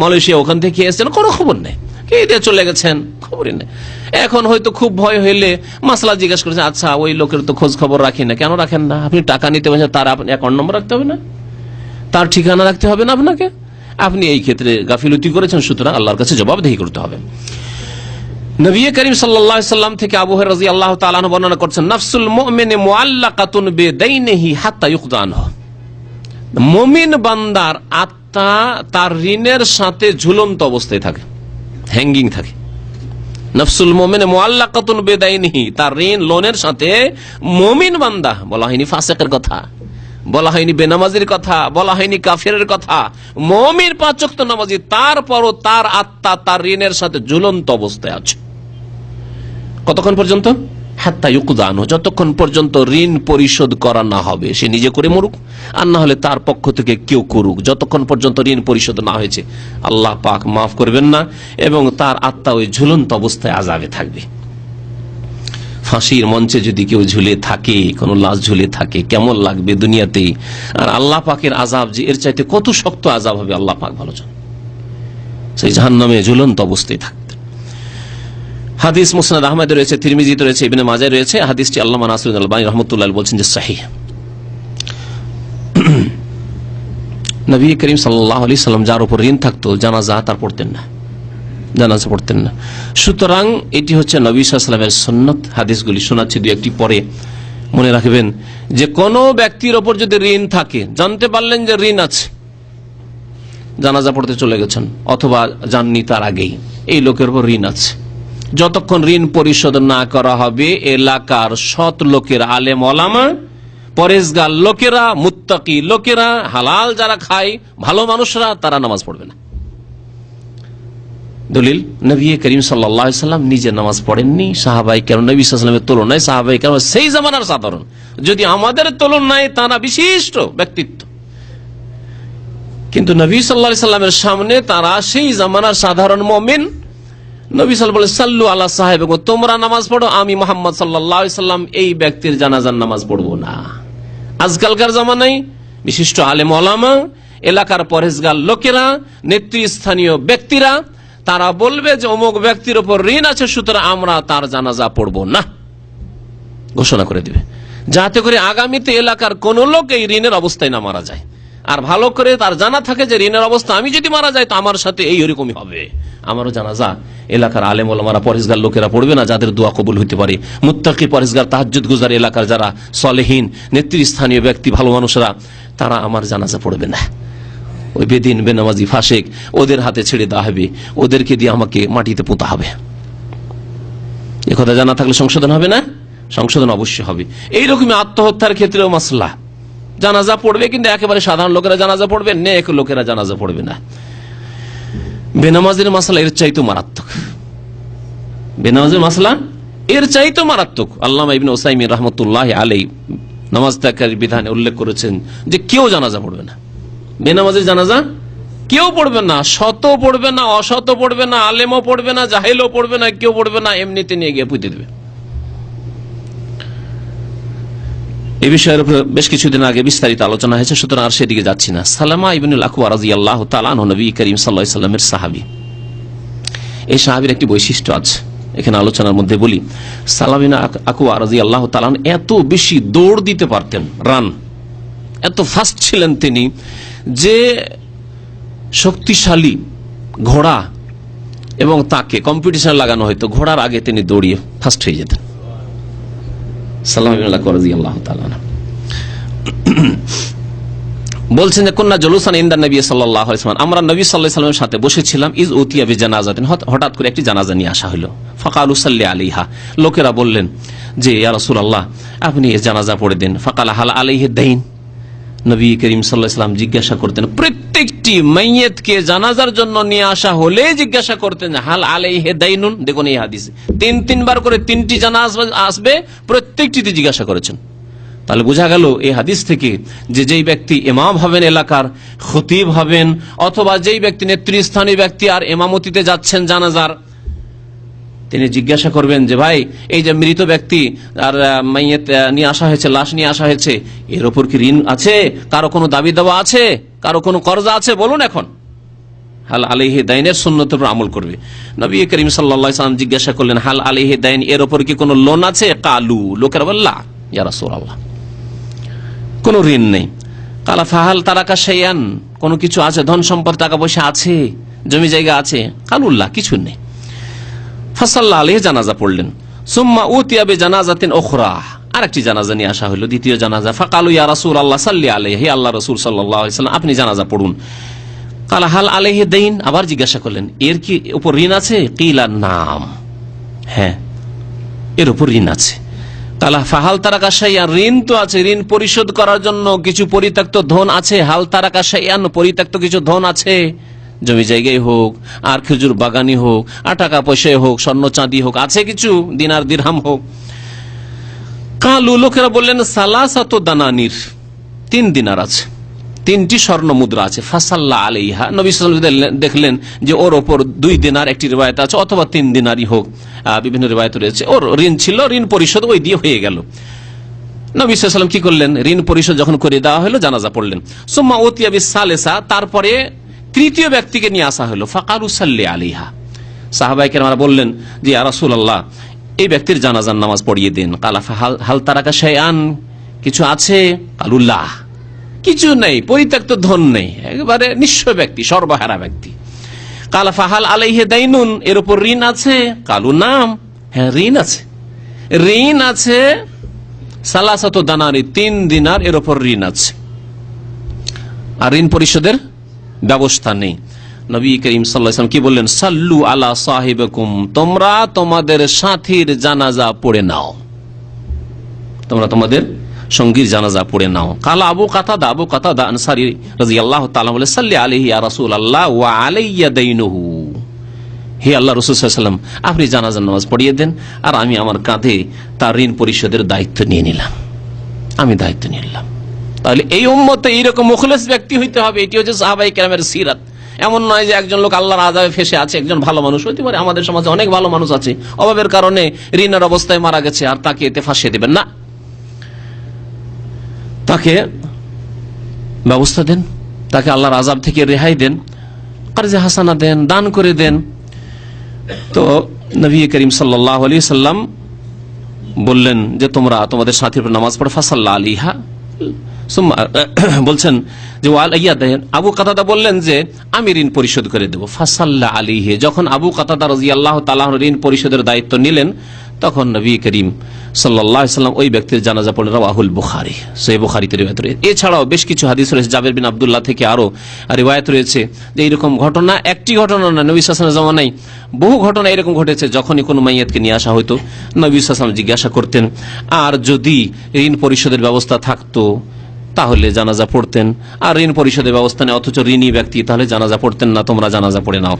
মালয়েশিয়া ওখান থেকে খেয়েছেন, কোনো খবর নেই, কে দিয়ে চলে গেছেন, খবরই নেই। এখন হয়তো খুব ভয় হইলে মাসলা জিজ্ঞাসা করেছেন, আচ্ছা ওই লোকের তো খোঁজ খবর রাখি না, কেন রাখেন না? আপনি টাকা নিতে বলছেন, তার আপনি অ্যাকাউন্ট নম্বর রাখতে হবে না, তার ঠিকানা রাখতে হবে না আপনাকে, আপনি এই ক্ষেত্রে গাফিলতি করেছেন, সুতরাং আল্লাহর কাছে জবাবদিহি করতে হবে। নবী করিম সাল্লাল্লাহু আলাইহি ওয়াসাল্লাম থেকে আবু হুরায়রা রাদিয়াল্লাহু তাআলা আনহু বর্ণনা করছেন, নাফসুল মুমিনি মুআল্লাকাতুন বিদাইনিহি হাত্তা ইউকদা আনহু, মুমিন বান্দার আত্মা তার ঋণের সাথে ঝুলন্ত অবস্থায় থাকে, হ্যাঙ্গিং থাকে। নাফসুল মুমিনি মুআল্লাকাতুন বিদাইনিহি, তার ঋণ লোনের সাথে মুমিন বান্দা, বলা হয়নি ফাসিকের কথা, বলা হয়নি বেনামাজির কথা, বলা হয়নি কাফেরের কথা, মুমিন 5 ওয়াক্ত নামাজি, তারপরও তার আত্মা তার ঋণের সাথে ঝুলন্ত অবস্থায় আছে। কতক্ষণ পর্যন্ত? হাত্তা ইউকদা আনহু, যতক্ষণ পর্যন্ত ঋণ পরিশোধ করা না হবে, সে নিজে করে মরুক আর না হলে তার পক্ষ থেকে কেউ করুক, যতক্ষণ পর্যন্ত ঋণ পরিশোধ না হয়েছে আল্লাহ পাক মাফ করবেন না, এবং তার আত্মা ওই ঝুলন্ত অবস্থায় আযাবে থাকবে। ফাঁসির মঞ্চে যদি কেউ ঝুলে থাকে, কোন লাশ ঝুলে থাকে, কেমন লাগবে দুনিয়াতেই, আর আল্লাহ পাকের আযাব যে এর চাইতে কত শক্ত আযাব হবে আল্লাহ পাক ভালো জানেন। সেই জাহান্নামে ঝুলন্ত অবস্থায় থাকতে। হাদিস মুসনাদ আহমদে রয়েছে, তিরমিজিতে রয়েছে, ইবনে মাজাহ রয়েছে। হাদিসটি আল্লামা নাসিরুদ্দিন আলবানী রাহমাতুল্লাহ বলছেন যে সহিহ। নবী করিম সাল্লাল্লাহু আলাইহি সাল্লাম যার উপর ঋণ থাকতো জানাজা তার পড়তেন না, জানাজা পড়তেন না। সুতরাং এটি হচ্ছে নবী সাল্লাল্লাহু আলাইহি ওয়াসাল্লামের সুন্নাত। হাদিসগুলি শোনাচ্ছি দুই একটি, পরে মনে রাখবেন যে কোনো ব্যক্তির ওপর যদি ঋণ থাকে, জানতে পারলেন যে ঋণ আছে, জানাজা পড়তে চলে গেছেন অথবা জাননি তার আগেই এই লোকের উপর ঋণ আছে, যতক্ষণ ঋণ পরিশোধ না করা হবে এলাকার সৎ লোকের, আলেম ওলামা, পরেজগার লোকেরা, মুত্তাকি লোকেরা, হালাল যারা খায়, ভালো মানুষরা, তারা নামাজ পড়বে না। দলিল, নবী করিম সাল্লাল্লাহু আলাইহি সাল্লাম নিজে নামাজ পড়েননি, সাহাবায়ে কেরাম নবী সাল্লাল্লাহু আলাইহি ওয়াসাল্লামের তুলনায় সাহাবায়ে কেরাম সেই জামানার সাধারণ, যদি আমাদের তুলনায় তারা বিশিষ্ট ব্যক্তিত্ব, কিন্তু নবী সাল্লাল্লাহু আলাইহি সাল্লামের সামনে তারা সেই জামানার সাধারণ মুমিন। নবী সাল্লাল্লাহু আলাইহি সাল্লাম সাল্লু আলা সাহিবিকুম, তোমরা নামাজ পড়ো, আমি মুহাম্মদ সাল্লাল্লাহু আলাইহি সাল্লাম এই ব্যক্তির জানাজার নামাজ পড়বো না। আজকালকার জামানায় বিশিষ্ট আলেম ওলামা, এলাকার পরেজগার লোকেরা, নেতৃস্থানীয় ব্যক্তিরা তারা বলবে যে অমুক ব্যক্তির উপর ঋণ আছে, সুতরাং আমরা তার জানাজা পড়বো না, ঘোষণা করে দিবে, যাতে করে আগামীতে এলাকার কোন লোক এই ঋণের অবস্থায় না মারা যায়। আর ভালো করে তার জানা থাকে যে ঋণের অবস্থা, আমি যদি মারা যাই তো আমার সাথে এই রকমই হবে, আমারও জানাজা এলাকার আলেম ওলামারা পরেজগার লোকেরা পড়বে না, যাদের দোয়া কবুল হইতে পারে। মুত্তাকি পরেজগার তাহাজ্জুদ গুজার এলাকার যারা সলেহীন নেতৃস্থানীয় ব্যক্তি, ভালো মানুষরা, তারা আমার জানাজা পড়বে না। ওই বেদিন বেনামাজি ফাসেক ওদের হাতে ছেড়ে দেওয়া হবে, ওদেরকে দিয়ে আমাকে মাটিতে পোঁতা হবে। এ কথা জানা থাকলে সংশোধন হবে না? সংশোধন অবশ্যই হবে। এইরকমই আত্মহত্যার ক্ষেত্রেও মাসলা, জানাজা পড়বে কিন্তু একেবারে সাধারণ লোকেরা জানাজা পড়বে, নেক লোকেরা জানাজা পড়বে না। বেনামাজের মাসলা এর চাইতে মারাত্মক, বেনামাজের মাসলা এর চাইতে মারাত্মক। আল্লামা ইবনে উসাইমিন রাহমাতুল্লাহি আলাইহি নামাজ ত্যাগের বিধানে উল্লেখ করেছেন যে কেউ জানাজা পড়বে না, বেনামাজের জানাজা কেউ পড়বে না, শত পড়বে না, অশত পড়বে না, আলেমও পড়বে না, জাহেলও পড়বে না, কেউ পড়বে না, এমনিতে নিয়ে গিয়ে পুঁতে দেবে। এই বিষয়ের উপর বেশ কিছুদিন আগে বিস্তারিত আলোচনা হয়েছে, সুতরাং আর সেদিকে যাচ্ছি না। সালামা ইবনুল আকওয়া রাদিয়াল্লাহু তাআলা আনহু নবী করিম সাল্লাল্লাহু আলাইহি ওয়াসাল্লামের সাহাবী। এই সাহাবীর একটি বৈশিষ্ট্য আছে, এখানে আলোচনার মধ্যে বলি। সালামা ইবনুল আকওয়া রাদিয়াল্লাহু তাআলা এত বেশি দৌড় দিতে পারতেন, রান, এত ফাস্ট ছিলেন তিনি যে শক্তিশালী ঘোড়া এবং তাকে কম্পিটিশন লাগানো হয়তো, ঘোড়ার আগে তিনি দৌড়িয়ে ফাস্ট হয়ে যেতেন। বলছেন যে কন্যা জলুসান ইনদা নবী সাল্লাল্লাহু আলাইহি ওয়াসাল্লাম, আমরা নবী সাল্লাল্লাহু আলাইহি ওয়াসাল্লামের সাথে বসেছিলাম। ইজ উতিয়া বিজানাজাতিন, হঠাৎ করে একটি জানাজা নিয়ে আসা হলো। ফাকালু সাল্লি আলাইহা, লোকেরা বললেন যে ইয়া রাসূলুল্লাহ আপনি এই জানাজা পড়ে দেন। ফাকালা হাল আলাইহি দাইন, নবী করিম সাল্লাল্লাহু আলাইহি ওয়াসাল্লাম জিজ্ঞাসা করতেন, প্রত্যেকটি মাইয়িতকে জানাজার জন্য নিয়ে আসা হলে জিজ্ঞাসা করতেন হাল আলাইহি দাইনুন। দেখুন এই হাদিসে তিনবার করে তিনটি জানাজা আসবে, প্রত্যেকটিতে জিজ্ঞাসা করেছেন। তাহলে বোঝা গেল এই হাদিস থেকে যে যেই ব্যক্তি ইমাম হবেন, এলাকার খতিব হবেন, অথবা যেই ব্যক্তি নেতৃস্থানীয় ব্যক্তি আর ইমামতিতে যাচ্ছেন জানাজার, তিনি জিজ্ঞাসা করবেন যে ভাই এই যে মৃত ব্যক্তি আর মাইয়িত নিয়ে আসা হয়েছে, লাশ নিয়ে আসা হয়েছে, এর ওপর কি ঋণ আছে, কারো কোনো দাবি দেওয়া আছে, কারো কোনো কর্জা আছে, বলুন এখন। হাল আলাইহি দাইনের সুন্নতের উপর আমল করবে। নবী করিম সাল্লাল্লাহু আলাইহি ওয়াসাল্লাম জিজ্ঞাসা করলেন হাল আলাইহি দাইন, এর ওপর কি কোনো লোন আছে? কালু, লোকেরা বলল লা ইয়া রাসূলুল্লাহ, কোনো ঋণ নেই। কালা ফাহাল তারাকা শাইআন, কোনো কিছু আছে, ধন সম্পদ টাকা পয়সা আছে, জমি জায়গা আছে? কালুল্লাহ, কিছু নেই। ফাসাল্লা আলাইহি, জানাজা পড়লেন। সুম্মা উতিয়া বিজানাজাতিন উখরা, আরেকটি জানাজা নিয়ে আসা হলো, দ্বিতীয় জানাজা। ফাকালু ইয়া রাসূলুল্লাহ সাল্লি আলাইহি, আল্লাহ রাসূল সাল্লাল্লাহু আলাইহি ওয়াসাল্লাম আপনি জানাজা পড়ুন। কালা হাল আলাইহি দাইন, আবার জিজ্ঞাসা করলেন এর কি উপর ঋণ আছে? কিলা নাম, হ্যাঁ এর উপর ঋণ আছে। কালা ফাহাল তারাকা শাইআন, ঋণ তো আছে, ঋণ পরিশোধ করার জন্য কিছু পরিত্যক্ত ধন আছে। হাল তারাকা শাইআন, পরিত্যক্ত কিছু ধন আছে, জমি জায়গায় হোক, আর খেজুর বাগানি হোক, আর টাকা পয়সায় হোক, স্বর্ণ চাঁদি হোক, আছে কিছু, দিনার দিরহাম হোক। কালু, লোকেরা বললেন সালাসাতু দানানির, 3 দিনার আছে, 3টি স্বর্ণ মুদ্রা আছে। ফাসাল্লা আলাইহা, নবী সাল্লাল্লাহু আলাইহি ওয়াসাল্লাম দেখলেন যে ওর ওপর 2 দিনার, একটি রিওয়ায়াত আছে, অথবা 3 দিনারই হোক, বিভিন্ন রিওয়ায়াত রয়েছে। ওর ঋণ ছিল, ঋণ পরিশোধ ওই দিয়ে হয়ে গেল। নবী সাল্লাল্লাহু আলাইহি ওয়াসাল্লাম কি করলেন? ঋণ পরিশোধ যখন করে দেওয়া হলো, জানাজা পড়লেন। সুম্মা উতিয়া বিসালিসা, তারপরে তৃতীয় ব্যক্তিকে নিয়ে আসা হলো। ফাকালু সাল্লি আলাইহা, সাহাবায়ে কেরামরা বললেন যে ইয়া রাসূলুল্লাহ এই ব্যক্তির জানাজার নামাজ পড়িয়ে দেন। কালা হাল তারাকা শাইআন, কিছু আছে? কালুল্লাহ, কিছু নেই, পরিত্যক্ত ধন নেই, একেবারে নিঃস্ব ব্যক্তি, সর্বহারা ব্যক্তি। কালা ফাহাল আলাইহি দাইনুন, এর উপর ঋণ আছে? কালু নাম, হ্যাঁ ঋণ আছে, ঋণ আছে। সালাসাতু দানারি, 3 দিনার, এর উপর ঋণ আছে, আর ঋণ পরিশোধের ব্যবস্থা নেই। নবী করিম সাল্লাল্লাহু আলাইহি ওয়াসাল্লাম কি বললেন? সাল্লু আলা সাহিবিকুম, তোমরা তোমাদের সাথীর জানাজা পড়ে নাও, তোমরা তোমাদের সঙ্গীর জানাজা পড়ে নাও। কালা আবু কাতাদা আনসারী রাদিয়াল্লাহু তাআলা বলে, সাল্লি আলাইহি ইয়া রাসূলুল্লাহ ওয়া আলাইয়া দাইনুহু, হে আল্লাহ রাসূল সাল্লাল্লাহু আলাইহি ওয়াসাল্লাম, আপনি জানাজার নামাজ পড়িয়ে দেন আর আমি আমার কাঁধে তার ঋণ পরিশোধের দায়িত্ব নিয়ে নিলাম, আমি দায়িত্ব নিয়ে নিলাম। তাহলে এই উম্মতে এইরকম মুখলেস ব্যক্তি হইতে হবে। এটি হচ্ছে সাহাবায়ে কেরামের সিরাত। এমন নয় যে একজন লোক আল্লাহর আযাবে ফেসে আছে, একজন ভালো মানুষ হইতে পারে, আমাদের সমাজে অনেক ভালো মানুষ আছে, অভাবের কারণে ঋণের অবস্থায় মারা গেছে, আর তাকে এতে ফাঁসিয়ে দেবেন না, তাকে ব্যবস্থা দেন, তাকে আল্লাহর আযাব থেকে রেহাই দেন, কারজে হাসানা দেন, দান করে দেন। তো নবী করিম সাল্লাল্লাহু আলাইহি সাল্লাম বললেন যে তোমরা তোমাদের সাথীর উপর নামাজ পড়ো, ফাসাল্লা আলিহা, বলছেন যে আবু কাতাদা বললেন যে আমি ঋণ পরিশোধ করে দেবো, ফাসাল্লা আলিহে। যখন আবু কাতাদা রাদিয়াল্লাহু তাআলা ঋণ পরিশোধের দায়িত্ব নিলেন, তখন নবী করিম সাল্লাল্লাহু আলাইহি সাল্লাম ওই ব্যক্তির জানাজা পড়লেন। রাওয়াহুল বুখারী, সহিহ বুখারীতে রিওয়ায়াত রয়েছে। এছাড়াও বেশ কিছু হাদিস রয়েছে, জাবের বিন আব্দুল্লাহ থেকে আরো রিওয়ায়াত রয়েছে যে এইরকম ঘটনা, একটি ঘটনা না, নবী সাল্লাল্লাহু আলাইহি ওয়াসাল্লামের জামানায় বহু ঘটনা এরকম ঘটেছে। যখনই কোনো মাইয়াতকে নিয়ে আসা হতো, নবী সাল্লাল্লাহু আলাইহি ওয়াসাল্লাম জিজ্ঞাসা করতেন, আর যদি ঋণ পরিশোধের ব্যবস্থা থাকতো তাহলে জানাজা পড়তেন, আর ঋণ পরিশোধের ব্যবস্থা নেই অথচ ঋণী ব্যক্তি, তাহলে জানাজা পড়তেন না, তোমরা জানাজা পড়ে নাও।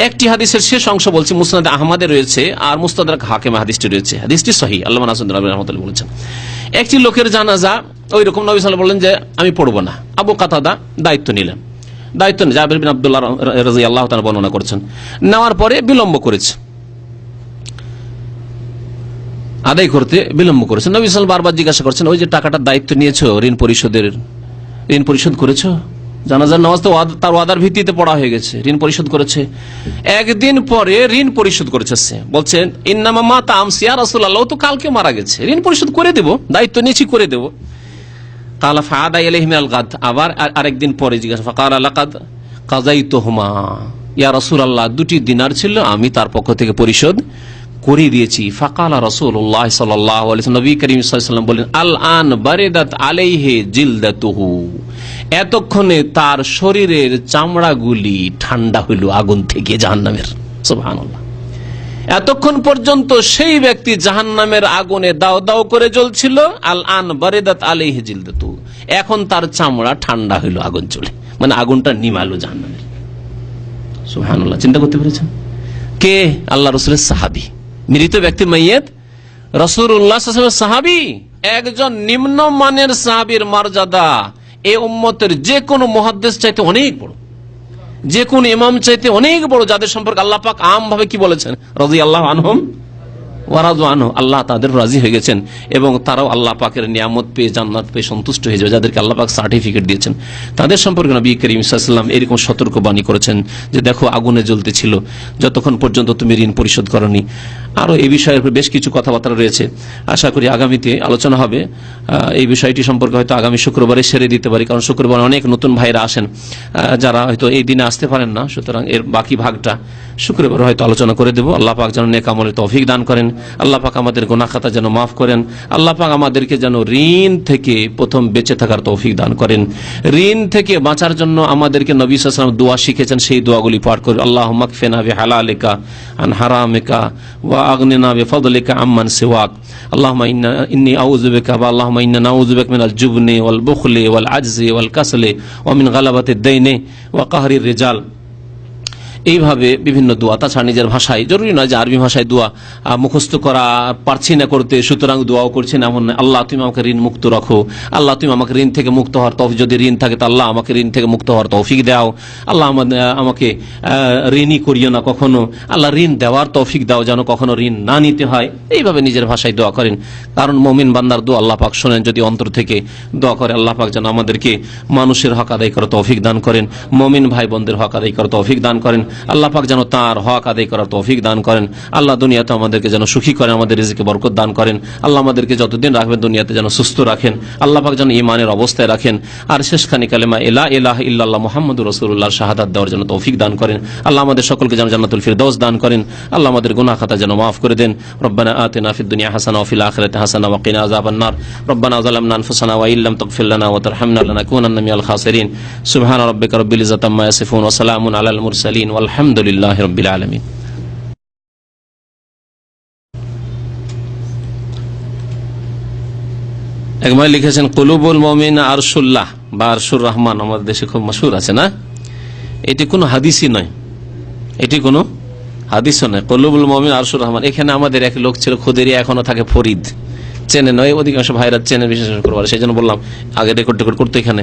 একটি হাদিসের শেষ অংশ বলছি, মুসনাদ আহমদে রয়েছে আর মুস্তাদরাক হাকিমে হাদিসটি রয়েছে, হাদিসটি সহিহ, আল্লামা নাসিরুদ্দিন আলবানী রাহমাতুল্লাহ বলেছেন। একটি লোকের জানাজা ওই রকম, নবী সাল্লাল্লাহু আলাইহি ওয়াসাল্লাম বললেন যে আমি পড়বো না। আবু কাতাদা দায়িত্ব নিলেন, দায়িত্ব নিয়ে জাবের বিন আব্দুল্লাহ রাদিয়াল্লাহু তাআলা বর্ণনা করেছেন, নেওয়ার পরে বিলম্ব করেছে, আদায় করতে বিলম্ব করেছেন। নবী সাল্লাল্লাহু আলাইহি ওয়াসাল্লাম বারবার জিজ্ঞাসা করছেন, ওই যে টাকাটার দায়িত্ব নিয়েছো ঋণ পরিশোধের, ঋণ পরিশোধ করেছো? জানাজার নামাজ তো তার ওয়াদার ভিত্তিতে পড়া হয়ে গেছে, ঋণ পরিশোধ করেছে। একদিন পরে ঋণ পরিশোধ করেছে, বলছেন ইন্নামা মাতা আমসি ইয়া রাসূলুল্লাহ, তো কালকে মারা গেছে, ঋণ পরিশোধ করে দেব, দায়িত্ব নিয়েছি করে দেব। কালা ফাআদা ইলাইহি মিনাল গাদ, আবার আরেকদিন পরে জিজ্ঞাসা, ফাকালা লাকাদ কাযাইতুহুমা ইয়া রাসূলুল্লাহ, দুটি দিনার ছিল আমি তার পক্ষ থেকে পরিশোধ করে দিয়েছি। ফাকালা রাসূলুল্লাহ সাল্লাল্লাহু আলাইহি ওয়াসাল্লাম, নবী করিম সাল্লাল্লাহু আলাইহি ওয়াসাল্লাম বলেন, আল আন বারিদাত আলাইহি জিলদাতুহু, এতক্ষণে তার শরীরের চামড়াগুলি ঠান্ডা হইল আগুন থেকে, জাহান্নামের। সুবহানাল্লাহ। এতক্ষণ পর্যন্ত সেই ব্যক্তি জাহান্নামের আগুনে দাও দাও করে জ্বলছিল, আল আন বারিদাত আলাইহি জিলদাতুহু, এখন তার চামড়া ঠান্ডা হইল আগুন চলে, মানে আগুনটা নিমালো জাহান্নামের। সুবহানাল্লাহ। চিন্তা করতে পেরেছেন? কে? আল্লাহ রাসূলের সাহাবী, মৃত ব্যক্তি মাইয়াত রাসূলুল্লাহ সাল্লাল্লাহু আলাইহি ওয়াসাল্লাম সাহাবী, একজন নিম্নমানের সাহাবীর মর্যাদা এই উম্মতের যে কোনো মুহাদ্দিস চাইতে অনেক বড়, যে কোন ইমাম চাইতে অনেক বড়, যাদের সম্পর্কে আল্লাহ পাক আম ভাবে কি বলেছেন, রাদিয়াল্লাহু আনহুম ওয়া রাদু আনহু, আল্লাহ তাদের রাজি হয়ে গেছেন এবং তারাও আল্লাহ পাকের নিয়ামত পেয়ে জান্নাত পেয়ে সন্তুষ্ট হয়ে যাবে, যাদেরকে আল্লাহ পাক সার্টিফিকেট দিয়েছেন। তাদের সম্পর্কে নবী করিম সাল্লাল্লাহু আলাইহি ওয়াসাল্লাম এরকম সতর্কবাণী করেছেন যে দেখো আগুনে জ্বলতেছিল যতক্ষণ পর্যন্ত তুমি ঋণ পরিশোধ করনি। আরো এই বিষয়ের উপর বেশ কিছু কথাবার্তা রয়েছে, আশা করি আগামীতে আলোচনা হবে। এই বিষয়টি সম্পর্কে হয়তো আগামী শুক্রবারে সেরে দিতে পারি, কারণ শুক্রবার অনেক নতুন ভাইরা আসেন যারা হয়তো এই দিনে আসতে পারেন না, সুতরাং এর বাকি ভাগটা শুক্রবার হয়তো আলোচনা করে দেব। আল্লাহ পাক যেন নেক আমলে তৌফিক দান করেন, আল্লাহ পাক আমাদের গুনাহ খাতা যেন মাফ করেন, আল্লাহ পাক আমাদেরকে যেন ঋণ থেকে প্রথম বেঁচে থাকার তৌফিক দান করেন। ঋণ থেকে বাঁচার জন্য আমাদেরকে নবী সাল্লাল্লাহু আলাইহি ওয়াসাল্লাম দোয়া শিখেছেন, সেই দোয়াগুলি পাঠ করে, আল্লাহুম্মা কফিনা বিহালালিকা আন হারামিকা ওয়া আগনিনা বিফদলিকা আম্মান সিওয়াক, আল্লাহুম্মা ইন্নী আউযু বিকা ওয়া আল্লাহুম্মা ইন্না নাউযু বিকা মিনাল জুবনি ওয়াল বুখলি ওয়াল আজজি ওয়াল কাসলি ওয়া মিন গালাবাতিদ দাইনি ওয়া কাহরির রিজাল। এইভাবে বিভিন্ন দোয়া, তাছাড়া নিজের ভাষায়, জরুরি নয় যে আরবি ভাষায় দোয়া মুখস্থ করা পারছি না করতে, সুতরাং দোয়াও করছি না, এমন নয়। আল্লাহ তুমি আমাকে ঋণ মুক্ত রাখো, আল্লাহ তুমি আমাকে ঋণ থেকে মুক্ত হওয়ার তৌফিক, যদি ঋণ থাকে তো আল্লাহ আমাকে ঋণ থেকে মুক্ত হওয়ার তৌফিক দাও, আল্লাহ আমাকে ঋণই করিও না কখনো, আল্লাহ ঋণ দেওয়ার তৌফিক দাও, যেন কখনো ঋণ না নিতে হয়। এইভাবে নিজের ভাষায় দোয়া করেন, কারণ মুমিন বান্দার দোয়া আল্লাহ পাক শোনেন যদি অন্তর থেকে দোয়া করে। আল্লাহ পাক যেন আমাদেরকে মানুষের হক আদায় করার তৌফিক দান করেন, মুমিন ভাই বোনদের হক আদায় করার তৌফিক দান করেন, আল্লাহ পাক যেন তার হক আদায় করার তৌফিক দান করেন। আল্লাহ দুনিয়াতে আমাদেরকে যেন সুখী করেন, আমাদের রিজিকে বরকত দান করেন। আল্লাহ আমাদেরকে যতদিন রাখবেন দুনিয়াতে যেন সুস্থ রাখেন, আল্লাহ পাক যেন ঈমানের অবস্থায় রাখেন, আর শেষখানি কালেমা লা ইলাহা ইল্লাল্লাহ মুহাম্মাদুর রাসূলুল্লাহর শাহাদাত দেওয়ার জন্য তৌফিক দান করেন। আল্লাহ আমাদের সকলকে যেন জান্নাতুল ফিরদাউস দান করেন, আল্লাহ আমাদের গুনাহ খাতা যেন মাফ করে দেন। রব্বানা আতিনা ফিদ দুনিয়া হাসানা ওয়া ফিল আখিরাতি হাসানা ওয়া কিনা আযাবান নার। রব্বানা যালামনা আনফুসানা ওয়া ইল্লাম তাগফির লানা ওয়া তারহামনা লানাকুনান্না মিনাল খাসিরিন। সুবহানা রাব্বিকা রাব্বিল ইজ্জাতি আম্মা ইয়াসিফুন ওয়া সালামুন আলাল মুরসালিন ওয়ালহামদুলিল্লাহি রাব্বিল আলামিন। এক ভাই লিখেছেন কুলুবুল মুমিন আরশুল্লাহ বা আরশুর রহমান, আমাদের দেশে খুব মশহুর আছে না? এটি কোনো হাদিসই নয়, এটি কোনো হাদিসও নয়। কুলুবুল মুমিন আরশুর রহমান, এখানে আমাদের এক লোক ছিল খুদেরিয়া, এখনো থাকে, ফরিদ, চেনে নয়, অধিকাংশ ভাইরা চেনে, বিশেষ করে সেই জন্য বললাম আগে রেকর্ড করতে। এখানে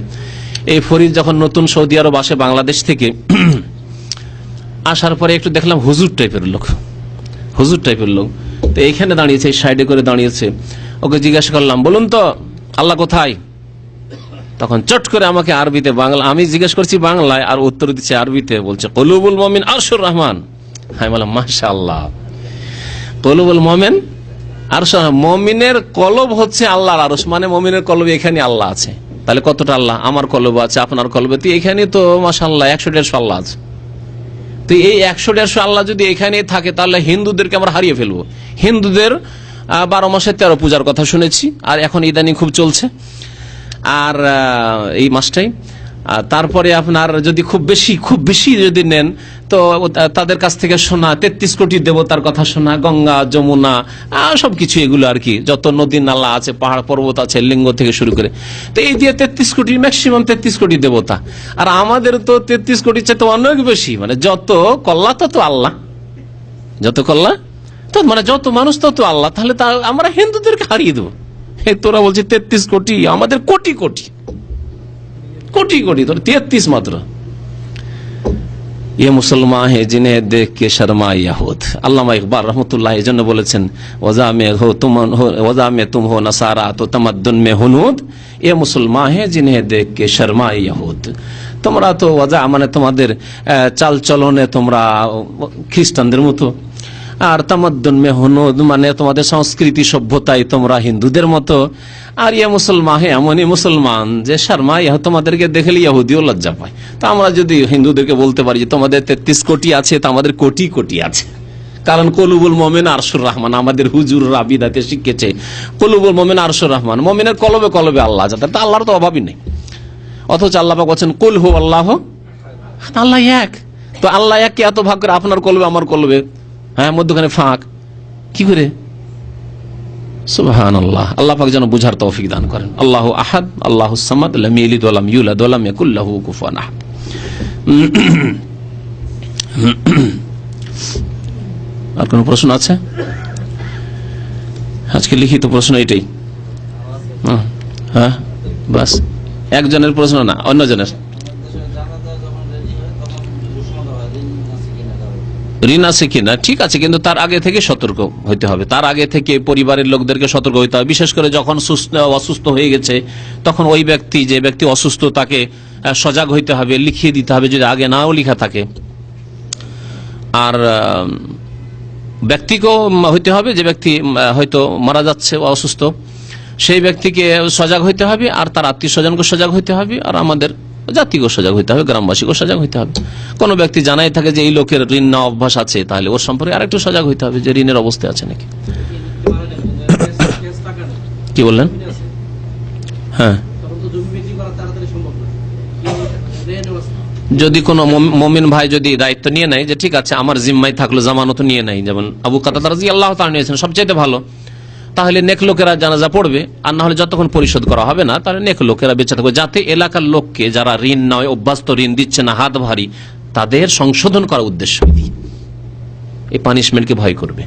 এই ফরিদ যখন নতুন সৌদি আরব আসে বাংলাদেশ থেকে, আসার পরে একটু দেখলাম হুজুর টাইপের লোক, হুজুর টাইপের লোক। তো এইখানে দাঁড়িয়েছে, এই সাইডে করে দাঁড়িয়েছে। ওকে জিজ্ঞাসা করলাম, বলুন তো আল্লাহ কোথায়? তখন চট করে আমাকে আরবিতে, বাংলা, আমি জিজ্ঞেস করছি বাংলায়, আর উত্তর দিচ্ছে আরবিতে, বলছে কুলুবুল মুমিন আরশুর রহমান। আমি বললাম মাশাআল্লাহ, কুলুবুল মুমিন আরশুর রহমান, মুমিনের কলব হচ্ছে আল্লাহর আরশ, মানে মুমিনের কলবে এখানে আল্লাহ আছে। তাহলে কতটা আল্লাহ? আমার কলব আছে, আপনার কলবে, তো এখানে তো মাশাআল্লাহ 100-150 আল্লাহ আছে। তো এই 100-150 আল্লাহ যদি এখানে থাকে, তাহলে হিন্দুদেরকে আমরা হারিয়ে ফেলবো। হিন্দুদের 12 মাসে 13 পূজার কথা শুনেছি, আর এখন ইদানিং খুব চলছে, আর এই মাসটাই। তারপরে আপনার যদি খুব বেশি যদি নেন, তো তাদের কাছ থেকে শোনা 33 কোটি দেবতার কথা শোনা, গঙ্গা, যমুনা, সবকিছু এগুলো আর কি, যত নদী নালা আছে, পাহাড় পর্বত আছে, লিঙ্গ থেকে শুরু করে, তো এই দিয়ে 33 কোটি, ম্যাক্সিমাম 33 কোটি দেবতা। আর আমাদের তো 33 কোটির চেয়ে তো অনেক বেশি, মানে যত কল্লা তত আল্লাহ, যত কল্লা তো মানে যত মানুষ তত আল্লাহ। তাহলে আমরা হিন্দুদেরকে হারিয়ে দেবো। তোরা বলছে 33 কোটি, আমাদের কোটি কোটি কোটি কোটি, তোর 33 মাত্র। ये मुसलमान है जिन्हें देख के शर्मा यहूद। अल्लामा इकबाल रहमतुल्लाह এই জন্য বলেছেন, ওয়াজা में तुम हो नसारा तो तमद्दुन में हुनूद, ये मुसलमान है जिन्हें देख के शर्मा यहूद। তোমরা তো ওয়াজা মানে তোমাদের চাল চলনে তোমরা খ্রিস্টানদের মতো, আর তামাদ্দুন মে হুনুদ মানে তোমাদের সংস্কৃতি সভ্যতায় তোমরা হিন্দুদের মতো। আর ইয়া মুসলমান, হে এমনই মুসলমান যে শর্মা, ইয়া তোমাদেরকে দেখলে ইহুদিও লজ্জা পায়। তা আমরা যদি হিন্দুদেরকে বলতে পারি যে তোমাদের 33 কোটি আছে, তা আমাদের কোটি কোটি আছে, কারণ কুলুবুল মুমিন আরশুর রহমান, আমাদের হুজুর রাবিদাতে শিখেছে কুলুবুল মুমিন আরশুর রহমান, মুমিনের কলবে কলবে আল্লাহ আছে। তা আল্লাহর তো অভাবই নেই। অথচ আল্লাহ পাক বলেন কুল হু আল্লাহ, আল্লাহ এক। তো আল্লাহ এক কে এত ভাগ করে আপনার কলবে আমার কলবে, হ্যাঁ, মধ্যখানে ফাঁক কি করে? সুবহানাল্লাহ। আল্লাহ পাক যেন বুঝার তৌফিক দান করেন। আল্লাহু আহাদ, আল্লাহুস সামাদ, লাম ইয়ালিদ ওয়া লাম ইউলাদ ওয়া লাম ইয়াকুল লাহু কুফুয়ান আহাদ। আর কোন প্রশ্ন আছে? আজকে লিখিত প্রশ্ন এটাই। হ্যাঁ, বাস একজনের প্রশ্ন না, অন্যজনের। ঋণ আছে কিনা, ঠিক আছে, কিন্তু তার আগে থেকে সতর্ক হইতে হবে, তার আগে থেকে পরিবারের লোকদেরকে সতর্ক হইতে হবে। বিশেষ করে যখন অসুস্থ হয়ে গেছে, তখন ওই ব্যক্তি, যে ব্যক্তি অসুস্থ, তাকে সজাগ হইতে হবে, লিখিয়ে দিতে হবে যদি আগে নাও লিখা থাকে। আর ব্যক্তিকেও হইতে হবে, যে ব্যক্তি হয়তো মারা যাচ্ছে বা অসুস্থ, সেই ব্যক্তিকে সজাগ হইতে হবে, আর তার আত্মীয় স্বজনকে সজাগ হইতে হবে, আর আমাদের জাতিকেও সজাগ হইতে হবে, গ্রামবাসীকেও সজাগ হইতে হবে। কোন ব্যক্তি জানাই থাকে যে এই লোকের ঋণ না অভ্যাস আছে, তাহলে ওর সম্পর্কে আরেকটু সজাগ হইতে হবে যে ঋণের অবস্থা আছে নাকি। কি বললেন? হ্যাঁ, যদি কোনো মুমিন ভাই যদি দায়িত্ব নিয়ে নেয় যে ঠিক আছে আমার জিম্মায় থাকলো, জামানত নিয়ে নেয়, যেমন আবু কাতাদা রাদিয়াল্লাহু তাআলা নিয়েছেন, সবচেয়ে ভালো, তাহলে নেক লোকেরা জানাজা পড়বে। আর না হলে যতক্ষণ পরিশোধ করা হবে না, তাহলে নেক লোকেরা বেঁচে থাকবে, যাতে এলাকার লোককে, যারা ঋণ নয়, অভ্যস্ত, ঋণ দিচ্ছে না, হাত ভারী, তাদের সংশোধন করার উদ্দেশ্য এই পানিশমেন্টকে ভয় করবে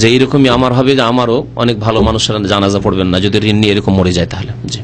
যে এইরকমই আমার হবে, যে আমারও অনেক ভালো মানুষেরা জানাজা পড়বেন না যদি ঋণ নিয়ে এরকম মরে যায়। তাহলে জি।